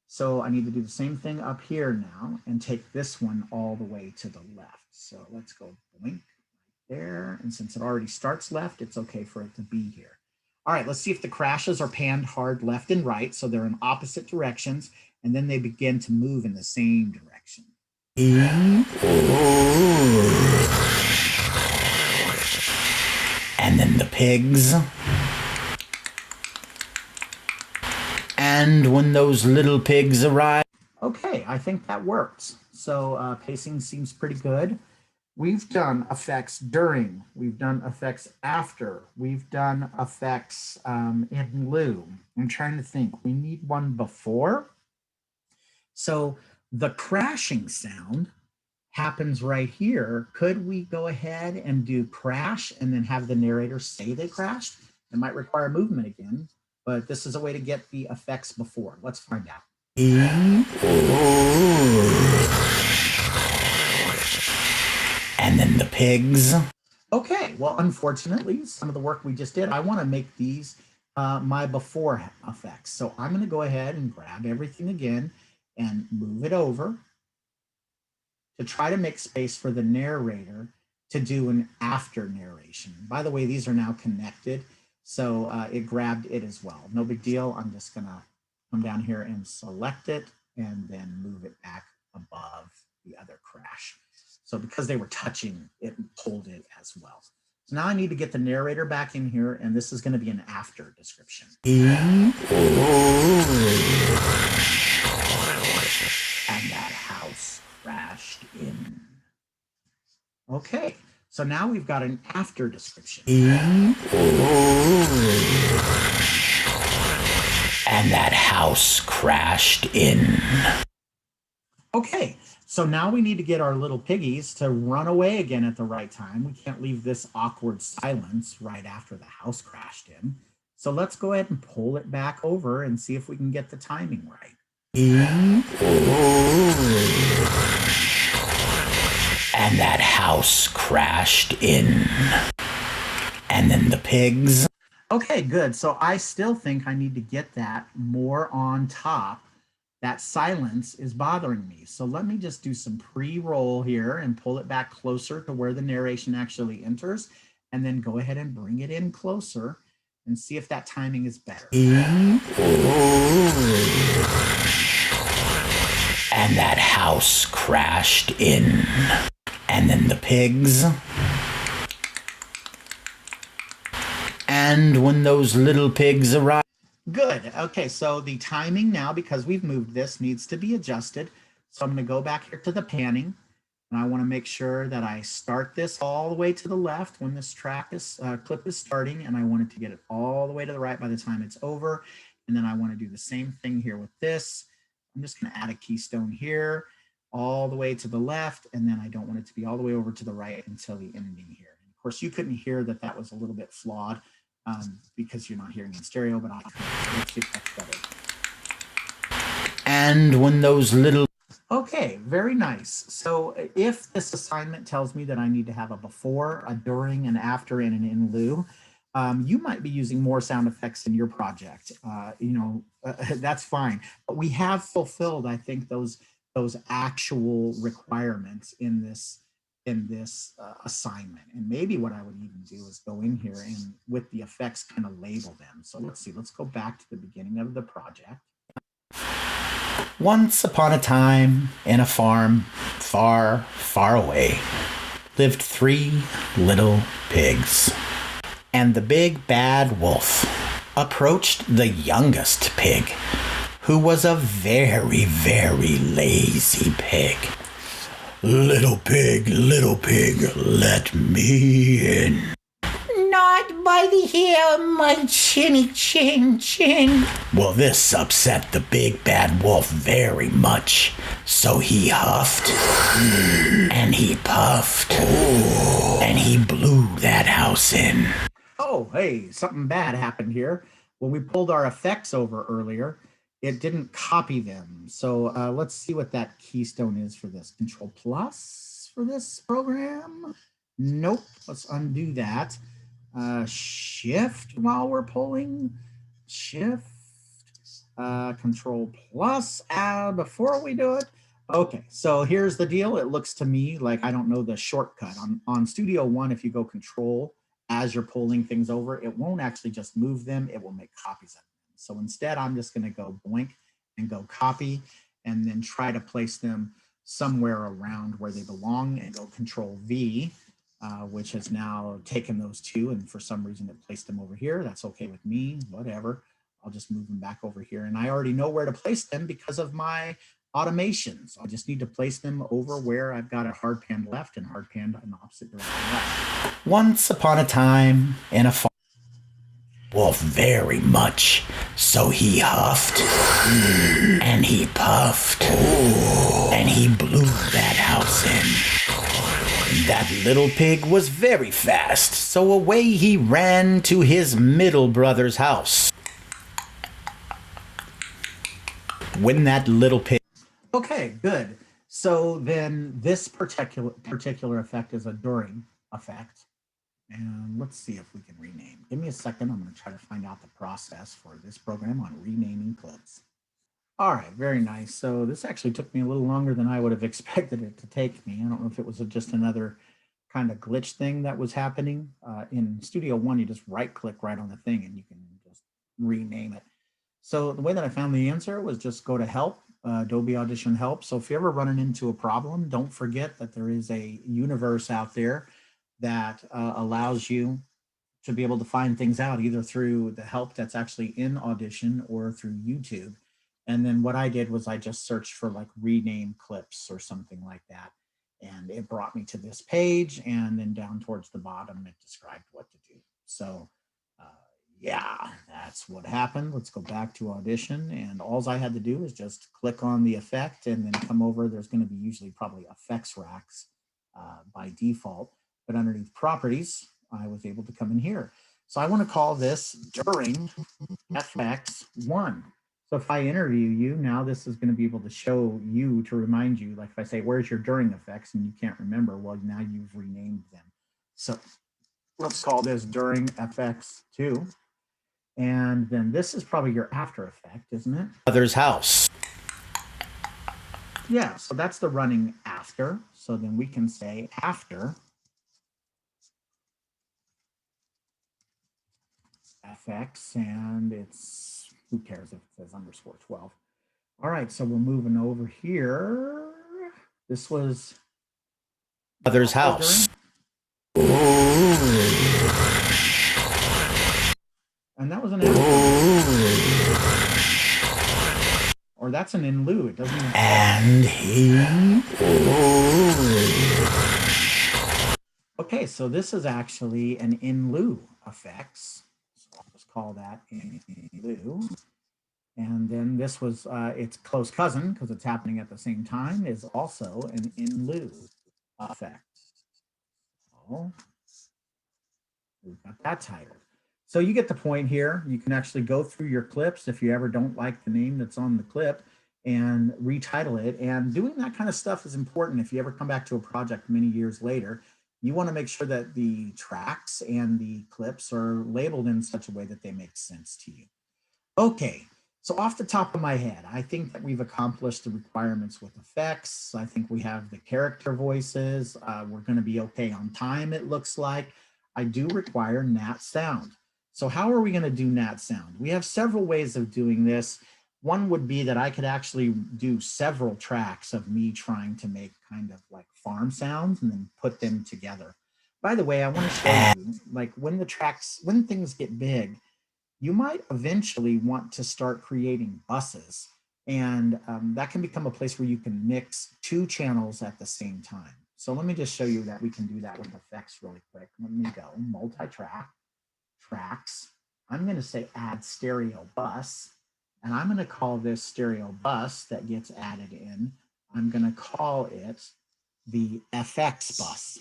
So I need to do the same thing up here now and take this one all the way to the left. So let's go blink right there. And since it already starts left, it's okay for it to be here. All right, let's see if the crashes are panned hard left and right. So they're in opposite directions, and then they begin to move in the same direction. And then the pigs. And when those little pigs arrive. Okay, I think that works. So pacing seems pretty good. We've done effects during, we've done effects after, we've done effects in lieu. I'm trying to think, we need one before. So the crashing sound happens right here. Could we go ahead and do crash and then have the narrator say they crashed? It might require movement again, but this is a way to get the effects before. Let's find out. And then the pigs. Okay, well, unfortunately, some of the work we just did, I want to make these my before effects. So I'm going to go ahead and grab everything again and move it over to try to make space for the narrator to do an after narration. By the way, these are now connected, so it grabbed it as well. No big deal. I'm just going to come down here and select it and then move it back above the other crash. So because they were touching, it pulled it as well. So now I need to get the narrator back in here, and this is going to be an after description. And that house crashed in. Okay, so now we've got an after description. And that house crashed in. Okay, so now we need to get our little piggies to run away again at the right time. We can't leave this awkward silence right after the house crashed in. So let's go ahead and pull it back over and see if we can get the timing right. And that house crashed in. And then the pigs. Okay, good. So I still think I need to get that more on top. That silence is bothering me. So let me just do some pre-roll here and pull it back closer to where the narration actually enters, and then go ahead and bring it in closer and see if that timing is better. And that house crashed in. And then the pigs. And when those little pigs arrived. Good. Okay, so the timing now, because we've moved this, needs to be adjusted. So I'm going to go back here to the panning, and I want to make sure that I start this all the way to the left when this track is clip is starting, and I want it to get it all the way to the right by the time it's over. And then I want to do the same thing here with this. I'm just going to add a keystone here all the way to the left, and then I don't want it to be all the way over to the right until the ending here. And of course, you couldn't hear that that was a little bit flawed. Because you're not hearing in stereo, but let's see if that's better. And when those little... Okay, very nice. So if this assignment tells me that I need to have a before, a during, an after, and an in lieu, you might be using more sound effects in your project. That's fine. But we have fulfilled, I think, those actual requirements in this assignment. And maybe what I would even do is go in here and with the effects kind of label them. So let's see, let's go back to the beginning of the project. Once upon a time, in a farm far, far away, lived 3 little pigs. And the big bad wolf approached the youngest pig, who was a very, very lazy pig. Little pig, let me in. Not by the hair, my chinny chin chin. Well, this upset the big bad wolf very much. So he huffed, and he puffed, and he blew that house in. Oh, hey, something bad happened here. When we pulled our effects over earlier, it didn't copy them. So let's see what that keystone is for this. Control plus for this program. Nope, let's undo that. Shift while we're pulling. Shift, Control plus before we do it. Okay, so here's the deal. It looks to me like I don't know the shortcut. On Studio One, if you go Control as you're pulling things over, it won't actually just move them, it will make copies of them. So instead, I'm just going to go boink and go copy and then try to place them somewhere around where they belong and go Control V, which has now taken those 2. And for some reason, it placed them over here. That's okay with me, whatever. I'll just move them back over here. And I already know where to place them because of my automations. I just need to place them over where I've got a hard pan left and hard pan in opposite direction left. Once upon a time in a farm, wolf very much, so he huffed and he puffed and he blew that house in. That little pig was very fast, so away he ran to his middle brother's house. When that little pig... Okay, good. So then this particular effect is a during effect. And let's see if we can rename. Give me a second. I'm going to try to find out the process for this program on renaming clips. All right, very nice. So this actually took me a little longer than I would have expected it to take me. I don't know if it was just another kind of glitch thing that was happening. In Studio One, you just right-click right on the thing and you can just rename it. So the way that I found the answer was just go to Help, Adobe Audition Help. So if you're ever running into a problem, don't forget that there is a universe out there that allows you to be able to find things out either through the help that's actually in Audition or through YouTube. And then what I did was I just searched for like rename clips or something like that. And it brought me to this page, and then down towards the bottom, it described what to do. So yeah, that's what happened. Let's go back to Audition, and all I had to do is just click on the effect and then come over. There's going to be usually probably effects racks by default. But underneath properties, I was able to come in here. So I want to call this during FX1. So if I interview you, now this is going to be able to show you to remind you, like if I say, where's your during effects? And you can't remember, well, now you've renamed them. So let's call this during FX2. And then this is probably your after effect, isn't it? Brother's house. Yeah, so that's the running after. So then we can say after FX, and it's, who cares if it says underscore 12. All right, so we're moving over here. This was Brother's house. And that was an or that's an in lieu. It doesn't. And he. Okay, so this is actually an in lieu effects. So I'll just call that in lieu. And then this was its close cousin, because it's happening at the same time, is also an in lieu effect. So we've got that titled. So you get the point here. You can actually go through your clips if you ever don't like the name that's on the clip and retitle it. And doing that kind of stuff is important. If you ever come back to a project many years later, you want to make sure that the tracks and the clips are labeled in such a way that they make sense to you. Okay, so off the top of my head, I think that we've accomplished the requirements with effects. I think we have the character voices. We're going to be okay on time, it looks like. I do require nat sound. So how are we going to do nat sound? We have several ways of doing this. One would be that I could actually do several tracks of me trying to make kind of like farm sounds and then put them together. By the way, I want to show you, like when things get big, you might eventually want to start creating buses. And that can become a place where you can mix two channels at the same time. So let me just show you that we can do that with effects really quick. Let me go multi-track, tracks. I'm going to say add stereo bus. And I'm going to call this stereo bus that gets added in, I'm going to call it the FX bus.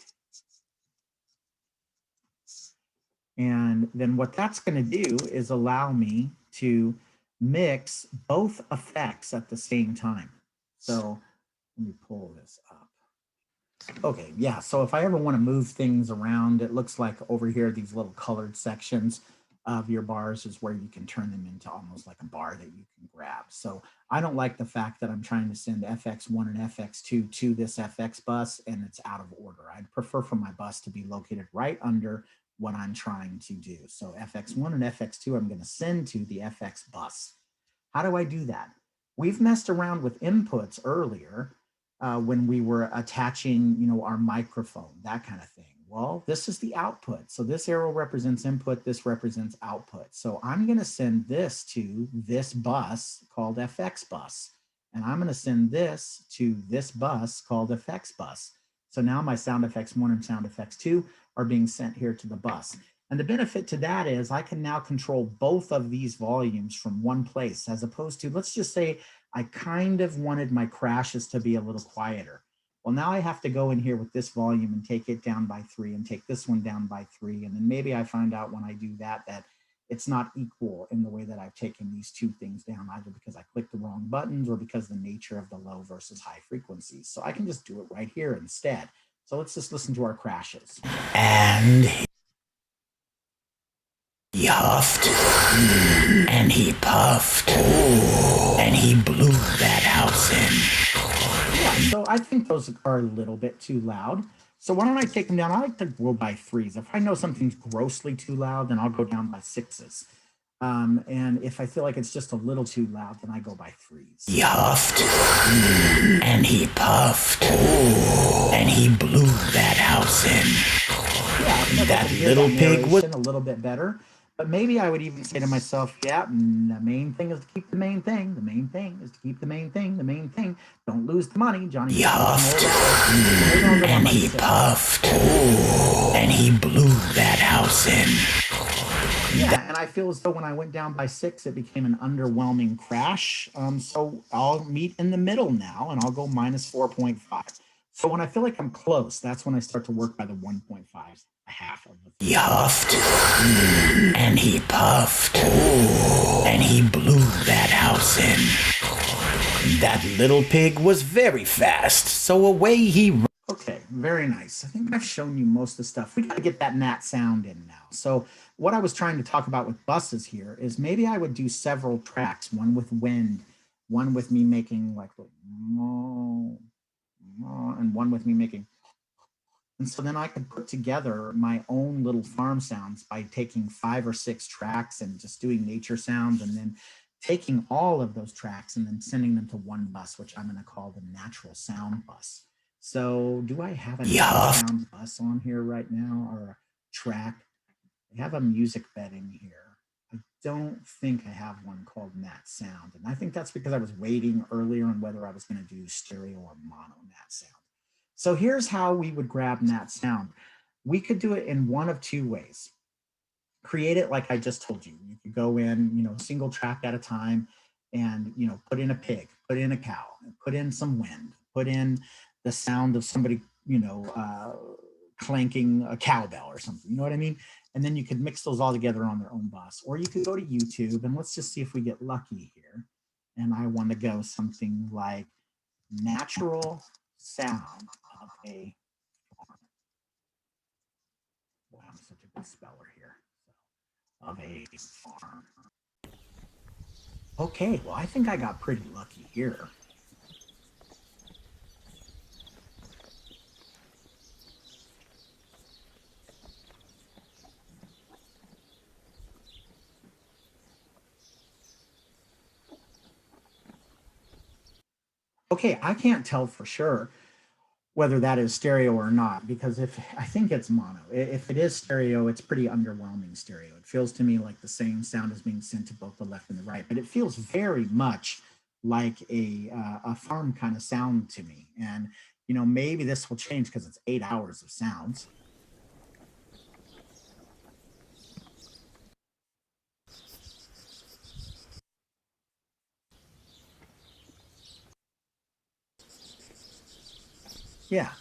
And then what that's going to do is allow me to mix both effects at the same time. So let me pull this up. Okay, yeah, so if I ever want to move things around, it looks like over here, these little colored sections of your bars is where you can turn them into almost like a bar that you can grab. So I don't like the fact that I'm trying to send FX1 and FX2 to this FX bus and it's out of order. I'd prefer for my bus to be located right under what I'm trying to do. So FX1 and FX2, I'm going to send to the FX bus. How do I do that? We've messed around with inputs earlier when we were attaching, our microphone, that kind of thing. Well, this is the output. So this arrow represents input, this represents output. So I'm going to send this to this bus called FX bus. And I'm going to send this to this bus called effects bus. So now my sound effects 1 and sound effects 2 are being sent here to the bus. And the benefit to that is I can now control both of these volumes from one place, as opposed to, let's just say I kind of wanted my crashes to be a little quieter. Well, now I have to go in here with this volume and take it down by 3 and take this one down by 3. And then maybe I find out when I do that, that it's not equal in the way that I've taken these two things down, either because I clicked the wrong buttons or because the nature of the low versus high frequencies. So I can just do it right here instead. So let's just listen to our crashes. And he huffed, and he puffed, and he blew that house in. Yeah, so I think those are a little bit too loud. So why don't I take them down? I like to go by 3s. If I know something's grossly too loud, then I'll go down by 6s. And if I feel like it's just a little too loud, then I go by 3s. He huffed, and he puffed, and he blew that house in. Yeah, that little pig was a little bit better. But maybe I would even say to myself, yeah, the main thing is to keep the main thing. The main thing is to keep the main thing. The main thing. Don't lose the money, Johnny. He huffed, and he puffed, and he blew that house in. Yeah, and I feel as though when I went down by 6, it became an underwhelming crash. So I'll meet in the middle now, and I'll go minus 4.5. So when I feel like I'm close, that's when I start to work by the 1.5, a half of the. He huffed, and he puffed, and he blew that house in. That little pig was very fast, so away he. Okay, very nice. I think I've shown you most of the stuff. We got to get that gnat sound in now. So what I was trying to talk about with buses here is maybe I would do several tracks, one with wind, one with me making like, and one with me making. And so then I could put together my own little farm sounds by taking 5 or 6 tracks and just doing nature sounds, and then taking all of those tracks and then sending them to one bus, which I'm going to call the natural sound bus. So do I have a sound bus on here right now, or a track? I have a music bed in here. I don't think I have one called Nat Sound. And I think that's because I was waiting earlier on whether I was going to do stereo or mono Nat Sound. So here's how we would grab Nat Sound. We could do it in one of 2 ways. Create it like I just told you. You could go in, single track at a time, and, put in a pig, put in a cow, put in some wind, put in the sound of somebody, clanking a cowbell or something, you know what I mean? And then you could mix those all together on their own bus. Or you could go to YouTube, and let's just see if we get lucky here. And I want to go something like natural sound of a farm. Wow, I'm such a good speller here. Of a farm. Okay, well, I think I got pretty lucky here. Okay, I can't tell for sure whether that is stereo or not, because I think it's mono. If it is stereo, it's pretty underwhelming stereo. It feels to me like the same sound is being sent to both the left and the right, but it feels very much like a farm kind of sound to me. And, maybe this will change because it's 8 hours of sounds. Yeah.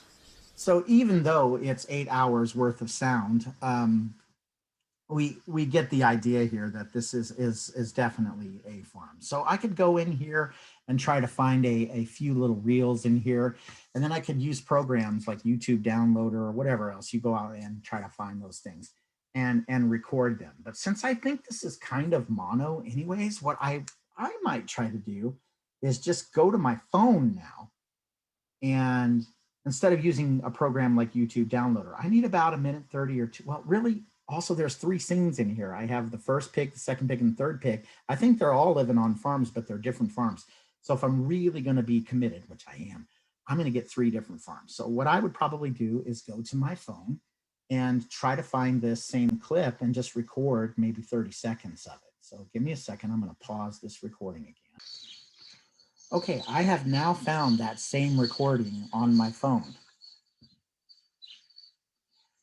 So even though it's 8 hours worth of sound, we get the idea here that this is definitely a farm. So I could go in here and try to find a few little reels in here, and then I could use programs like YouTube Downloader or whatever else. You go out and try to find those things and record them. But since I think this is kind of mono anyways, what I might try to do is just go to my phone now, and instead of using a program like YouTube Downloader, I need about 1:30 or 2. Well, really, also there's 3 scenes in here. I have the first pig, the second pig, and the third pig. I think they're all living on farms, but they're different farms. So if I'm really going to be committed, which I am, I'm going to get 3 different farms. So what I would probably do is go to my phone and try to find this same clip and just record maybe 30 seconds of it. So give me a second. I'm going to pause this recording again. Okay, I have now found that same recording on my phone.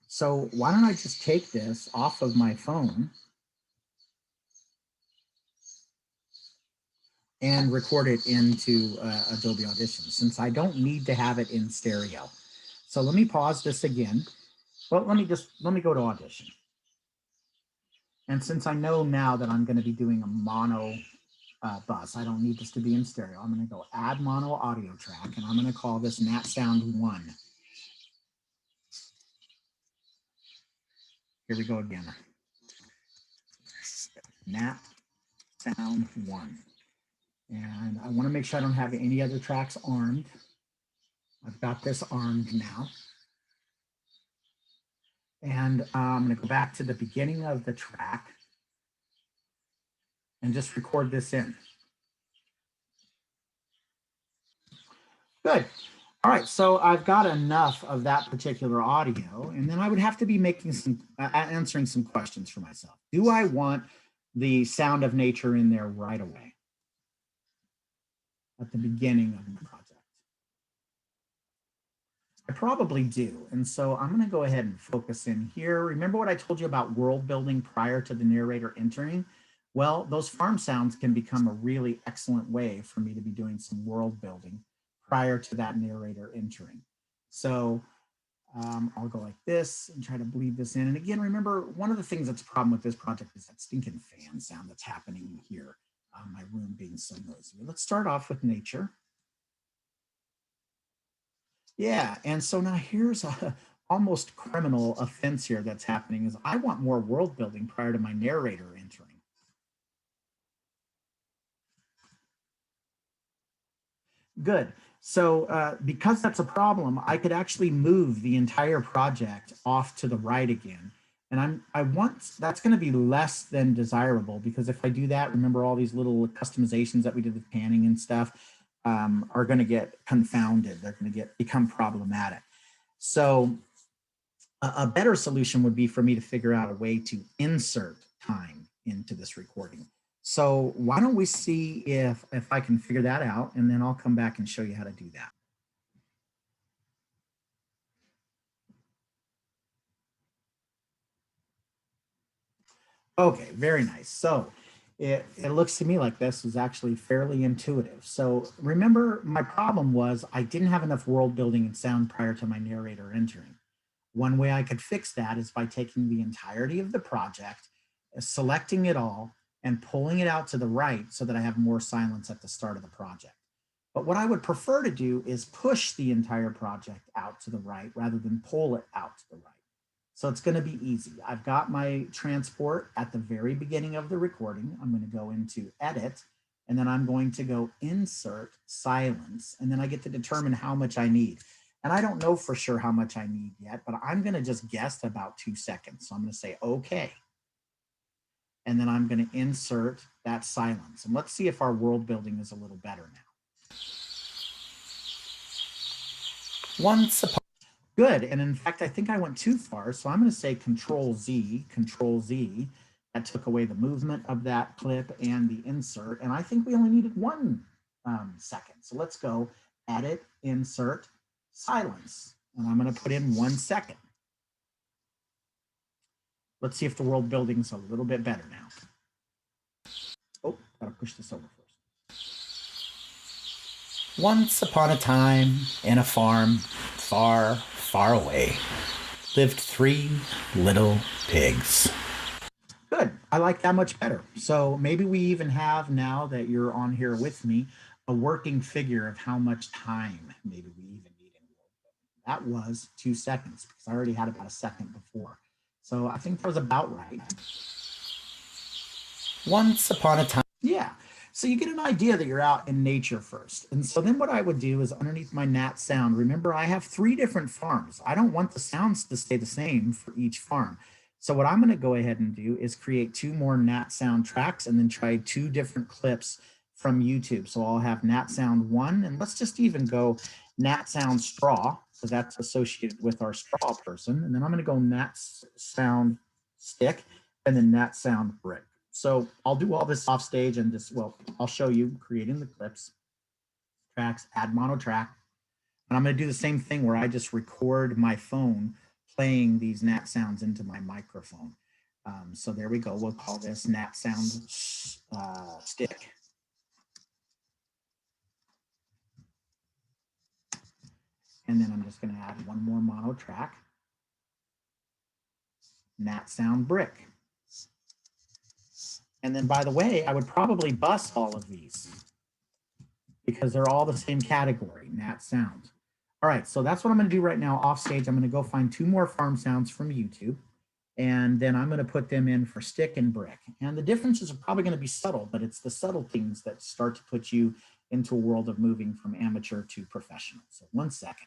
So why don't I just take this off of my phone and record it into Adobe Audition, since I don't need to have it in stereo. So let me pause this again. Well, let me go to Audition. And since I know now that I'm going to be doing a mono bus, I don't need this to be in stereo. I'm going to go add mono audio track, and I'm going to call this Nat Sound 1. Here we go again. Nat Sound 1. And I want to make sure I don't have any other tracks armed. I've got this armed now. And I'm going to go back to the beginning of the track and just record this in. Good. All right, so I've got enough of that particular audio, and then I would have to be making some, answering some questions for myself. Do I want the sound of nature in there right away at the beginning of the project? I probably do, and so I'm going to go ahead and focus in here. Remember what I told you about world building prior to the narrator entering? Well, those farm sounds can become a really excellent way for me to be doing some world building prior to that narrator entering. So I'll go like this and try to bleed this in. And again, remember, one of the things that's a problem with this project is that stinking fan sound that's happening here. My room being so noisy. Let's start off with nature. Yeah, and so now here's a almost criminal offense here that's happening is I want more world building prior to my narrator entering. Good. So because that's a problem, I could actually move the entire project off to the right again. And I want, that's going to be less than desirable, because if I do that, remember all these little customizations that we did with panning and stuff are going to get confounded. They're going to become problematic. So a better solution would be for me to figure out a way to insert time into this recording. So why don't we see if I can figure that out, and then I'll come back and show you how to do that. Okay, very nice. So it looks to me like this is actually fairly intuitive. So remember, my problem was I didn't have enough world building and sound prior to my narrator entering. One way I could fix that is by taking the entirety of the project, selecting it all, and pulling it out to the right so that I have more silence at the start of the project. But what I would prefer to do is push the entire project out to the right rather than pull it out to the right. So it's going to be easy. I've got my transport at the very beginning of the recording. I'm going to go into edit, and then I'm going to go insert silence, and then I get to determine how much I need. And I don't know for sure how much I need yet, but I'm going to just guess about 2 seconds. So I'm going to say, okay. And then I'm going to insert that silence. And let's see if our world building is a little better now. Once upon Good. And in fact, I think I went too far. So I'm going to say Control Z, Control Z. That took away the movement of that clip and the insert. And I think we only needed 1 second. So let's go edit, insert, silence. And I'm going to put in 1 second. Let's see if the world building's a little bit better now. Oh, gotta push this over first. Once upon a time, in a farm far, far away, lived 3 little pigs. Good. I like that much better. So maybe we even have, now that you're on here with me, a working figure of how much time maybe we even need in world building. That was 2 seconds, because I already had about a second before. So I think that was about right. Once upon a time. Yeah. So you get an idea that you're out in nature first. And so then what I would do is underneath my Nat sound, remember I have 3 different farms. I don't want the sounds to stay the same for each farm. So what I'm going to go ahead and do is create 2 more Nat sound tracks and then try 2 different clips from YouTube. So I'll have Nat sound 1, and let's just even go Nat sound straw, because that's associated with our straw person. And then I'm going to go Nat sound stick and then Nat sound brick. So I'll do all this off stage and just, well, I'll show you creating the clips. multitracks, add monotrack. And I'm going to do the same thing where I just record my phone playing these nat sounds into my microphone. So there we go. We'll call this nat sound stick. And then I'm just going to add one more mono track. Nat sound brick. And then, by the way, I would probably bus all of these because they're all the same category, nat sound. All right, so that's what I'm going to do right now off stage. I'm going to go find 2 more farm sounds from YouTube, and then I'm going to put them in for stick and brick. And the differences are probably going to be subtle, but it's the subtle things that start to put you into a world of moving from amateur to professional. So 1 second.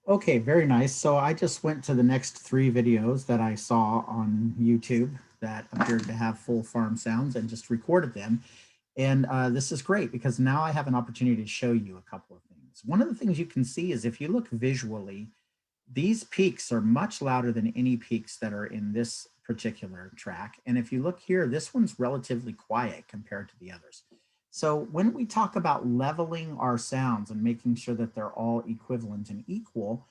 Okay, very nice. So I just went to the next 3 videos that I saw on YouTube that appeared to have full farm sounds and just recorded them. And this is great because now I have an opportunity to show you a couple of things. One of the things you can see is if you look visually, these peaks are much louder than any peaks that are in this particular track. And if you look here, this one's relatively quiet compared to the others. So when we talk about leveling our sounds and making sure that they're all equivalent and equal,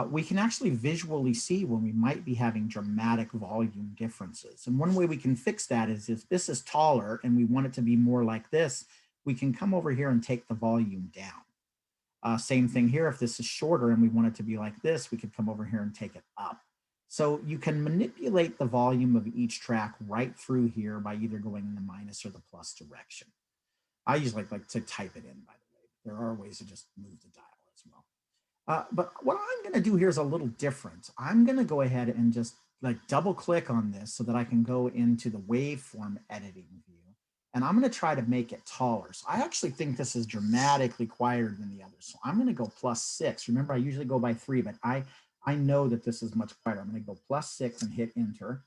we can actually visually see when we might be having dramatic volume differences. And one way we can fix that is if this is taller and we want it to be more like this, we can come over here and take the volume down. Same thing here, if this is shorter and we want it to be like this, we could come over here and take it up. So you can manipulate the volume of each track right through here by either going in the minus or the plus direction. I usually like to type it in, by the way. There are ways to just move the dial as well. But what I'm going to do here is a little different. I'm going to go ahead and just like double click on this so that I can go into the waveform editing view. And I'm going to try to make it taller. So I actually think this is dramatically quieter than the others. So I'm going to go +6. Remember, I usually go by 3, but I know that this is much quieter. I'm going to go +6 and hit enter.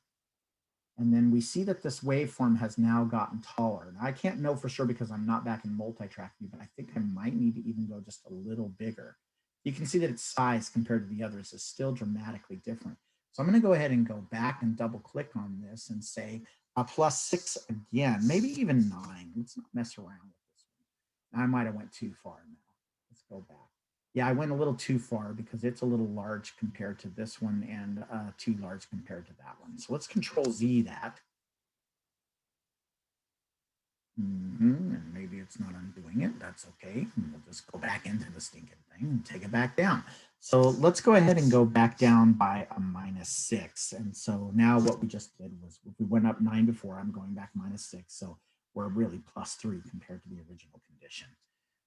And then we see that this waveform has now gotten taller. And I can't know for sure because I'm not back in multi-track view, but I think I might need to even go just a little bigger. You can see that its size compared to the others is still dramatically different. So I'm going to go ahead and go back and double click on this and say +6 again, maybe even 9. Let's not mess around with this one. I might have went too far now. Let's go back. Yeah, I went a little too far because it's a little large compared to this one and too large compared to that one. So let's Control Z that. And maybe it's not undoing it. That's okay. And we'll just go back into the stinking thing and take it back down. So let's go ahead and go back down by a -6. And so now what we just did was we went up 9 before, I'm going back -6. So we're really +3 compared to the original condition.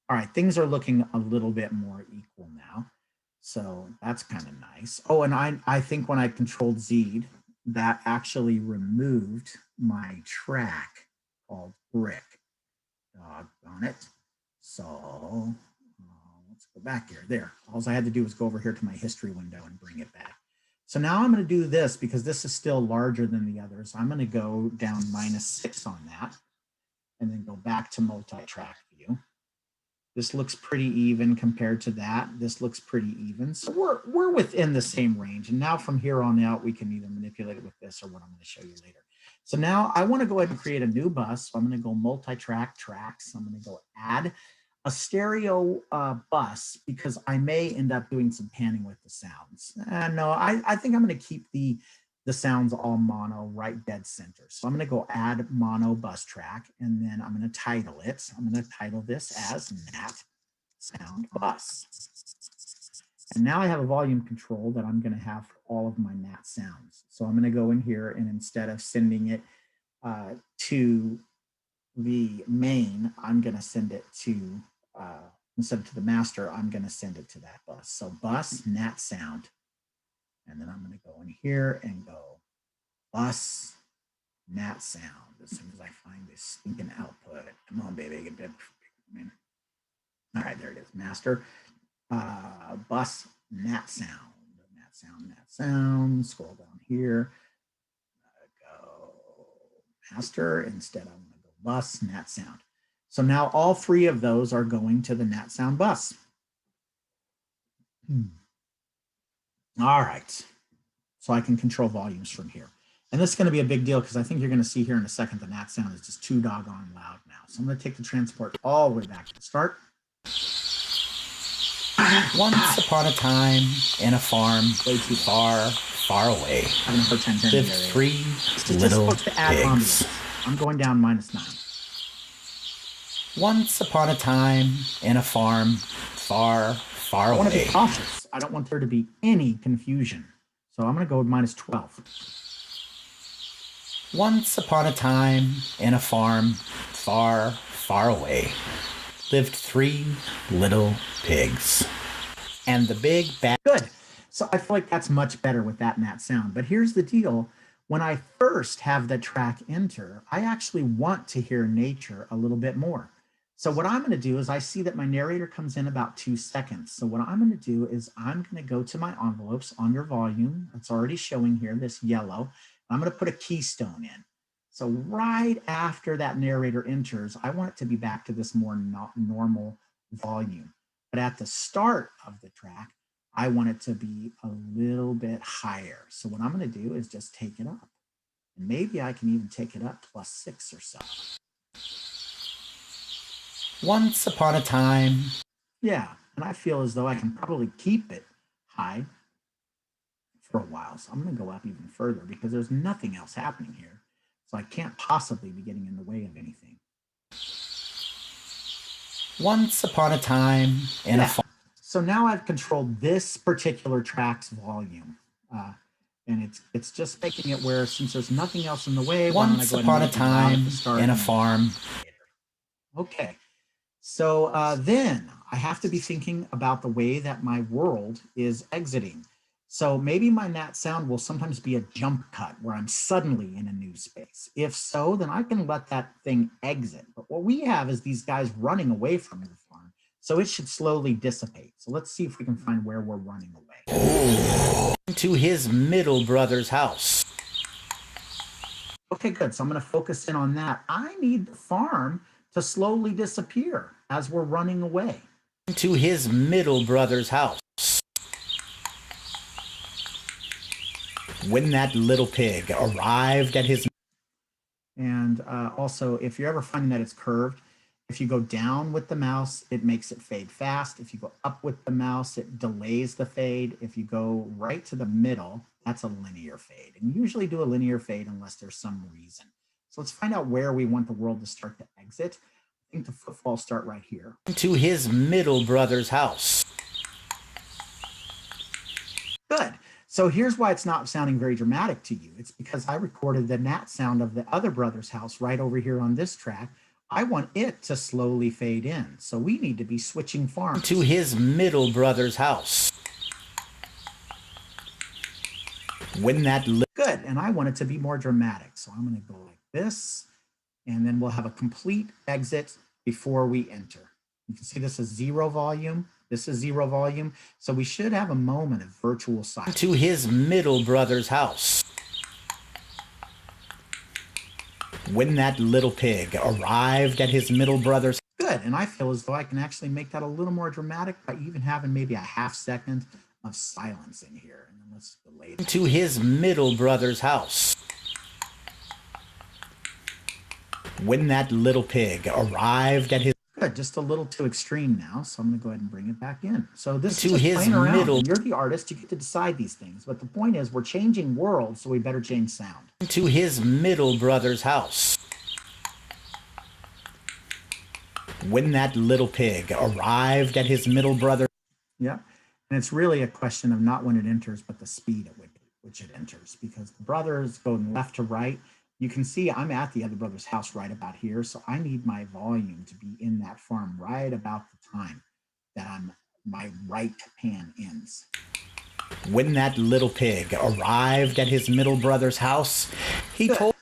All right, things are looking a little bit more equal now. So that's kind of nice. Oh, and I think when I Controlled Z'd, that actually removed my track called brick. Doggone it. So let's go back here. There. All I had to do was go over here to my history window and bring it back. So now I'm going to do this because this is still larger than the others. I'm going to go down -6 on that and then go back to multi-track view. This looks pretty even compared to that. This looks pretty even. So we're within the same range. And now from here on out, we can either manipulate it with this or what I'm going to show you later. So now I want to go ahead and create a new bus. So I'm going to go multi-track tracks. I'm going to go add a stereo bus because I may end up doing some panning with the sounds. No, I think I'm going to keep the sounds all mono right dead center. So I'm going to go add mono bus track and then I'm going to title it. I'm going to title this as Nat Sound Bus. And now I have a volume control that I'm going to have for all of my Nat sounds. So I'm going to go in here and instead of sending it to the main, I'm going to send it to, instead of to the master, I'm going to send it to that bus. So bus Nat Sound. And then I'm going to go in here and go bus Nat Sound as soon as I find this stinking output. Come on, baby, get bit. All right, there it is, master. Bus Nat Sound, Nat Sound, Nat Sound. Scroll down here. Go master. Instead, I'm going to go bus Nat Sound. So now all 3 of those are going to the Nat Sound bus. All right. So I can control volumes from here. And this is going to be a big deal because I think you're going to see here in a second the nat sound is just too doggone loud now. So I'm going to take the transport all the way back to the start. Once upon a time, in a farm way too far, far away, lived three little pigs. I'm going down -9. Once upon a time, in a farm far, far away. I want to be cautious. I don't want there to be any confusion. So I'm going to go with -12. Once upon a time, in a farm far, far away, lived three little pigs. And the big bad... Good. So I feel like that's much better with that nat sound. But here's the deal. When I first have the track enter, I actually want to hear nature a little bit more. So what I'm going to do is I see that my narrator comes in about 2 seconds. So what I'm going to do is I'm going to go to my envelopes on your volume. That's already showing here, this yellow. I'm going to put a keystone in. So right after that narrator enters, I want it to be back to this more normal volume. But at the start of the track, I want it to be a little bit higher. So what I'm going to do is just take it up. And maybe I can even take it up +6 or so. Once upon a time. Yeah, and I feel as though I can probably keep it high for a while. So I'm going to go up even further because there's nothing else happening here. So I can't possibly be getting in the way of anything. Once upon a time in a farm. So now I've controlled this particular track's volume. And it's just making it where since there's nothing else in the way. Once upon a time in a farm. Okay. So then I have to be thinking about the way that my world is exiting. So maybe my nat sound will sometimes be a jump cut where I'm suddenly in a new space. If so, then I can let that thing exit. But what we have is these guys running away from the farm. So it should slowly dissipate. So let's see if we can find where we're running away. Oh, to his middle brother's house. Okay, good. So I'm going to focus in on that. I need the farm to slowly disappear as we're running away. To his middle brother's house. When that little pig arrived at his... And also, if you're ever finding that it's curved, if you go down with the mouse, it makes it fade fast. If you go up with the mouse, it delays the fade. If you go right to the middle, that's a linear fade. And you usually do a linear fade unless there's some reason. So let's find out where we want the world to start to exit. I think the footfalls start right here. To his middle brother's house. Good. So here's why it's not sounding very dramatic to you. It's because I recorded the nat sound of the other brother's house right over here on this track. I want it to slowly fade in. So we need to be switching farms. To his middle brother's house. When that... Good. And I want it to be more dramatic. So I'm going to go like this. And then we'll have a complete exit before we enter. You can see this is 0 volume. This is 0 volume. So we should have a moment of virtual silence. To his middle brother's house. When that little pig arrived at his middle brother's... Good. And I feel as though I can actually make that a little more dramatic by even having maybe a ½ second of silence in here. And then let's delay that. To his middle brother's house. When that little pig arrived at his... Good, just a little too extreme now, so I'm going to go ahead and bring it back in. So this to is just his playing around. middle. You're the artist, you get to decide these things. But the point is, we're changing worlds, so we better change sound. To his middle brother's house. When that little pig arrived at his middle brother. Yeah, and it's really a question of not when it enters, but the speed at which it enters. Because the brothers go left to right. You can see I'm at the other brother's house right about here. So I need my volume to be in that farm right about the time that my right pan ends. When that little pig arrived at his middle brother's house, he told...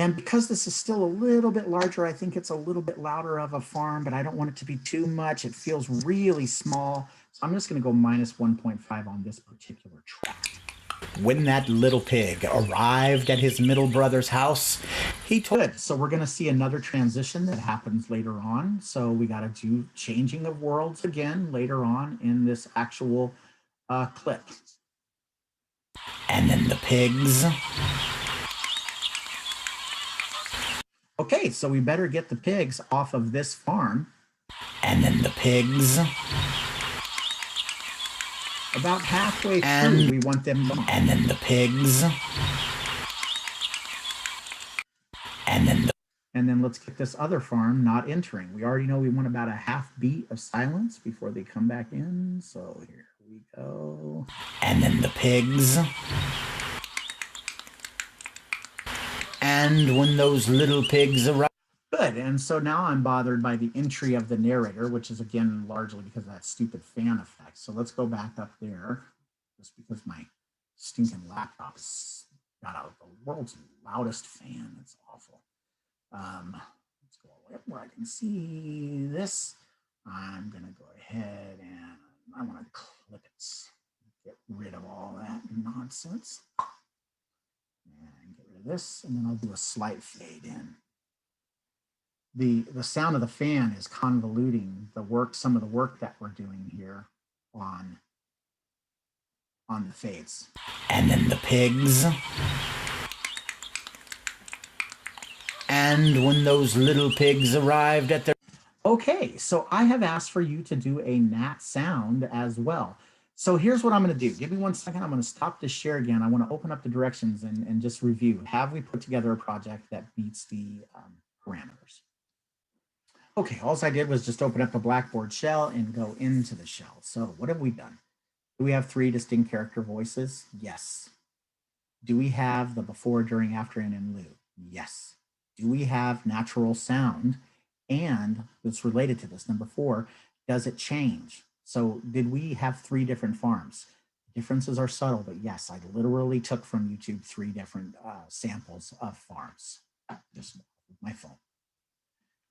And because this is still a little bit larger, I think it's a little bit louder of a farm, but I don't want it to be too much. It feels really small. So I'm just going to go -1.5 on this particular track. When that little pig arrived at his middle brother's house, he told... Good. So we're going to see another transition that happens later on. So we got to do changing of worlds again later on in this actual clip. And then the pigs. Okay, so we better get the pigs off of this farm. And then the pigs. About halfway through, we want them gone. And then the pigs. And then let's get this other farm not entering. We already know we want about a half beat of silence before they come back in. So here we go. And then the pigs. And when those little pigs arrive. Good. And so now I'm bothered by the entry of the narrator, which is again largely because of that stupid fan effect. So let's go back up there, just because my stinking laptop's got out the world's loudest fan. It's awful. Let's go all the way up where I can see this. I'm gonna go ahead and I want to clip it. Get rid of all that nonsense. And get rid of this, and then I'll do a slight fade in. The sound of the fan is convoluting some of the work that we're doing here on the fades. And then the pigs. And when those little pigs arrived at their... Okay, so I have asked for you to do a nat sound as well. So here's what I'm going to do. Give me 1 second. I'm going to stop this share again. I want to open up the directions and just review. Have we put together a project that meets the parameters? Okay, all I did was just open up the Blackboard shell and go into the shell. So what have we done? Do we have 3 distinct character voices? Yes. Do we have the before, during, after, and in lieu? Yes. Do we have natural sound? And it's related to this, number 4, does it change? So did we have 3 different farms? Differences are subtle, but yes, I literally took from YouTube 3 different samples of farms, just with my phone.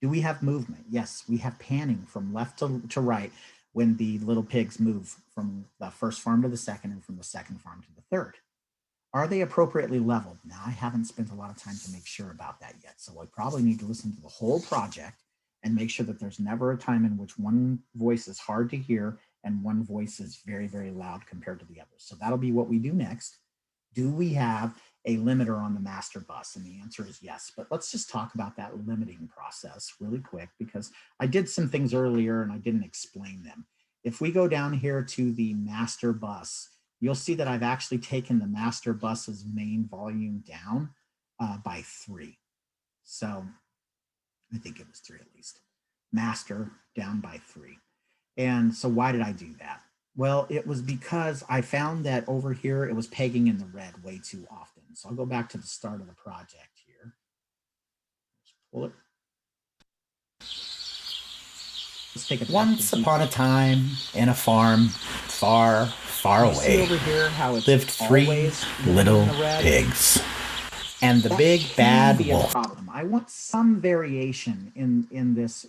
Do we have movement? Yes, we have panning from left to right when the little pigs move from the first farm to the second and from the second farm to the third. Are they appropriately leveled? Now, I haven't spent a lot of time to make sure about that yet, so I probably need to listen to the whole project and make sure that there's never a time in which one voice is hard to hear and one voice is very, very loud compared to the others. So that'll be what we do next. Do we have a limiter on the master bus? And the answer is yes, but let's just talk about that limiting process really quick, because I did some things earlier and I didn't explain them. If we go down here to the master bus, you'll see that I've actually taken the master bus's main volume down by 3. So I think it was 3 at least. Master down by 3. And so why did I do that? Well, it was because I found that over here, it was pegging in the red way too often. So I'll go back to the start of the project here. Just pull it. Let's take it. Once upon a time in a farm far, far away, over here how it's lived 3 little pigs. And the big bad wolf. Problem. I want some variation in this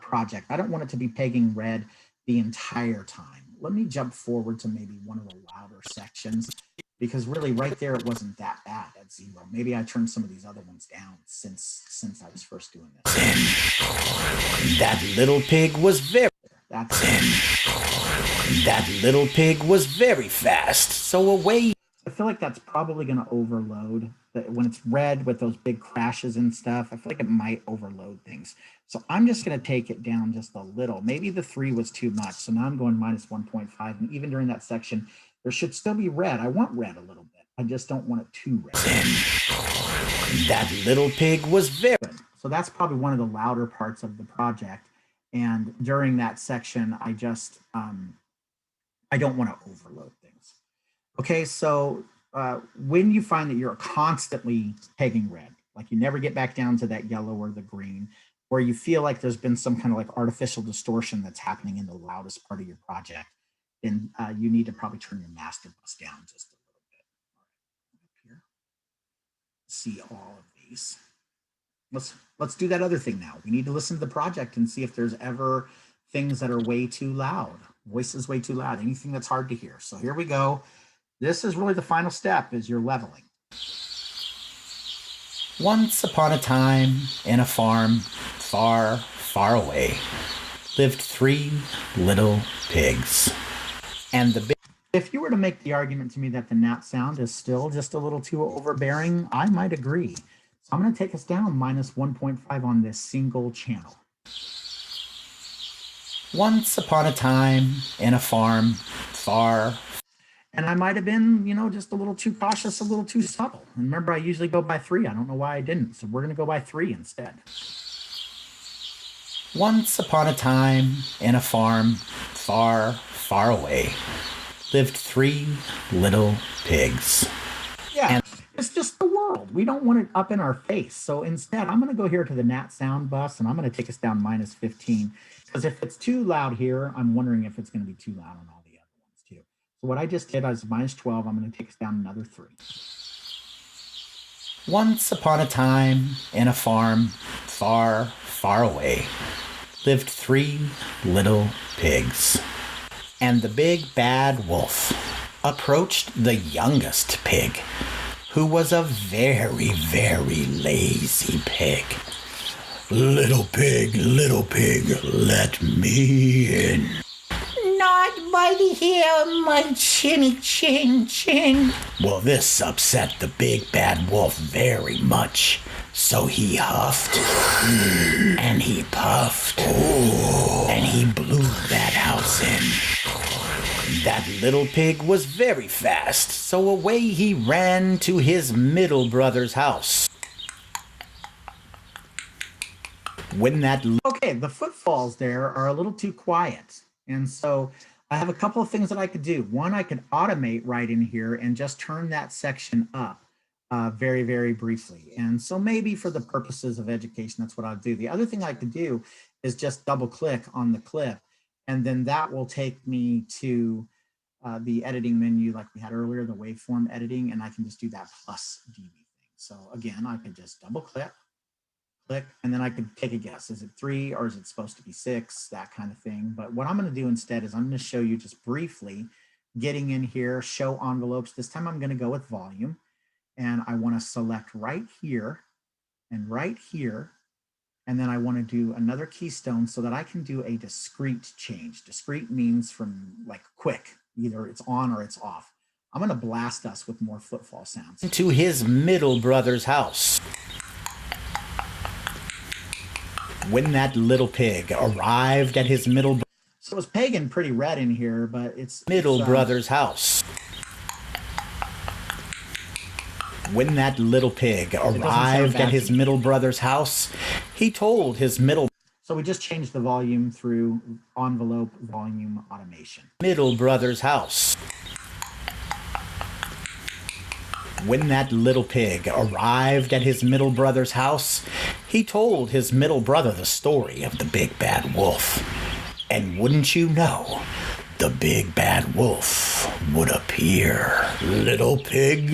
project. I don't want it to be pegging red the entire time. Let me jump forward to maybe one of the louder sections, because really right there it wasn't that bad at 0. Maybe I turned some of these other ones down since I was first doing this. That little pig was very... That's That little pig was very fast, so away... I feel like that's probably going to overload. When it's red with those big crashes and stuff, I feel like it might overload things. So I'm just going to take it down just a little. Maybe the 3 was too much. So now I'm going minus 1.5. And even during that section, there should still be red. I want red a little bit. I just don't want it too red. That little pig was very... So that's probably one of the louder parts of the project. And during that section, I just, I don't want to overload things. Okay, so when you find that you're constantly pegging red, like you never get back down to that yellow or the green, where you feel like there's been some kind of like artificial distortion that's happening in the loudest part of your project, then you need to probably turn your master bus down just a little bit. All right, up here. See all of these. Let's do that other thing now. We need to listen to the project and see if there's ever things that are way too loud, voices way too loud, anything that's hard to hear. So here we go. This is really the final step, is your leveling. Once upon a time in a farm far, far away lived 3 little pigs. And the big... If you were to make the argument to me that the gnat sound is still just a little too overbearing, I might agree. So I'm going to take us down minus 1.5 on this single channel. Once upon a time in a farm far. And I might have been, just a little too cautious, a little too subtle. And remember, I usually go by 3. I don't know why I didn't. So we're going to go by 3 instead. Once upon a time in a farm far, far away lived 3 little pigs. Yeah, and it's just the world. We don't want it up in our face. So instead, I'm going to go here to the gnat sound bus, and I'm going to take us down minus 15. Because if it's too loud here, I'm wondering if it's going to be too loud on all the other ones too. So what I just did is minus 12. I'm going to take us down another 3. Once upon a time in a farm far, far away lived 3 little pigs. And the big bad wolf approached the youngest pig, who was a very, very lazy pig. Little pig, let me in. Not by the hair of my chinny chin chin. Well, this upset the big bad wolf very much. So he huffed, and he puffed, and he blew that house in. That little pig was very fast, so away he ran to his middle brother's house. Okay, the footfalls there are a little too quiet. And so I have a couple of things that I could do. One, I could automate right in here and just turn that section up very, very briefly. And so maybe for the purposes of education, that's what I'll do. The other thing I could do is just double click on the clip, and then that will take me to the editing menu like we had earlier, the waveform editing, and I can just do that plus dB thing. So again, I could just double click, and then I could take a guess. Is it 3 or is it supposed to be 6? That kind of thing. But what I'm going to do instead is I'm going to show you just briefly getting in here, show envelopes. This time I'm going to go with volume, and I want to select right here and right here. And then I want to do another keystone so that I can do a discrete change. Discrete means from like quick, either it's on or it's off. I'm going to blast us with more footfall sounds. To his middle brother's house. When that little pig arrived at his so it was pagan pretty red in here, but it's brother's house. When that little pig arrived at his middle brother's house, he told his middle. So we just changed the volume through envelope volume automation. Middle brother's house. When that little pig arrived at his middle brother's house, he told his middle brother the story of the big bad wolf. And wouldn't you know, the big bad wolf would appear. Little pig,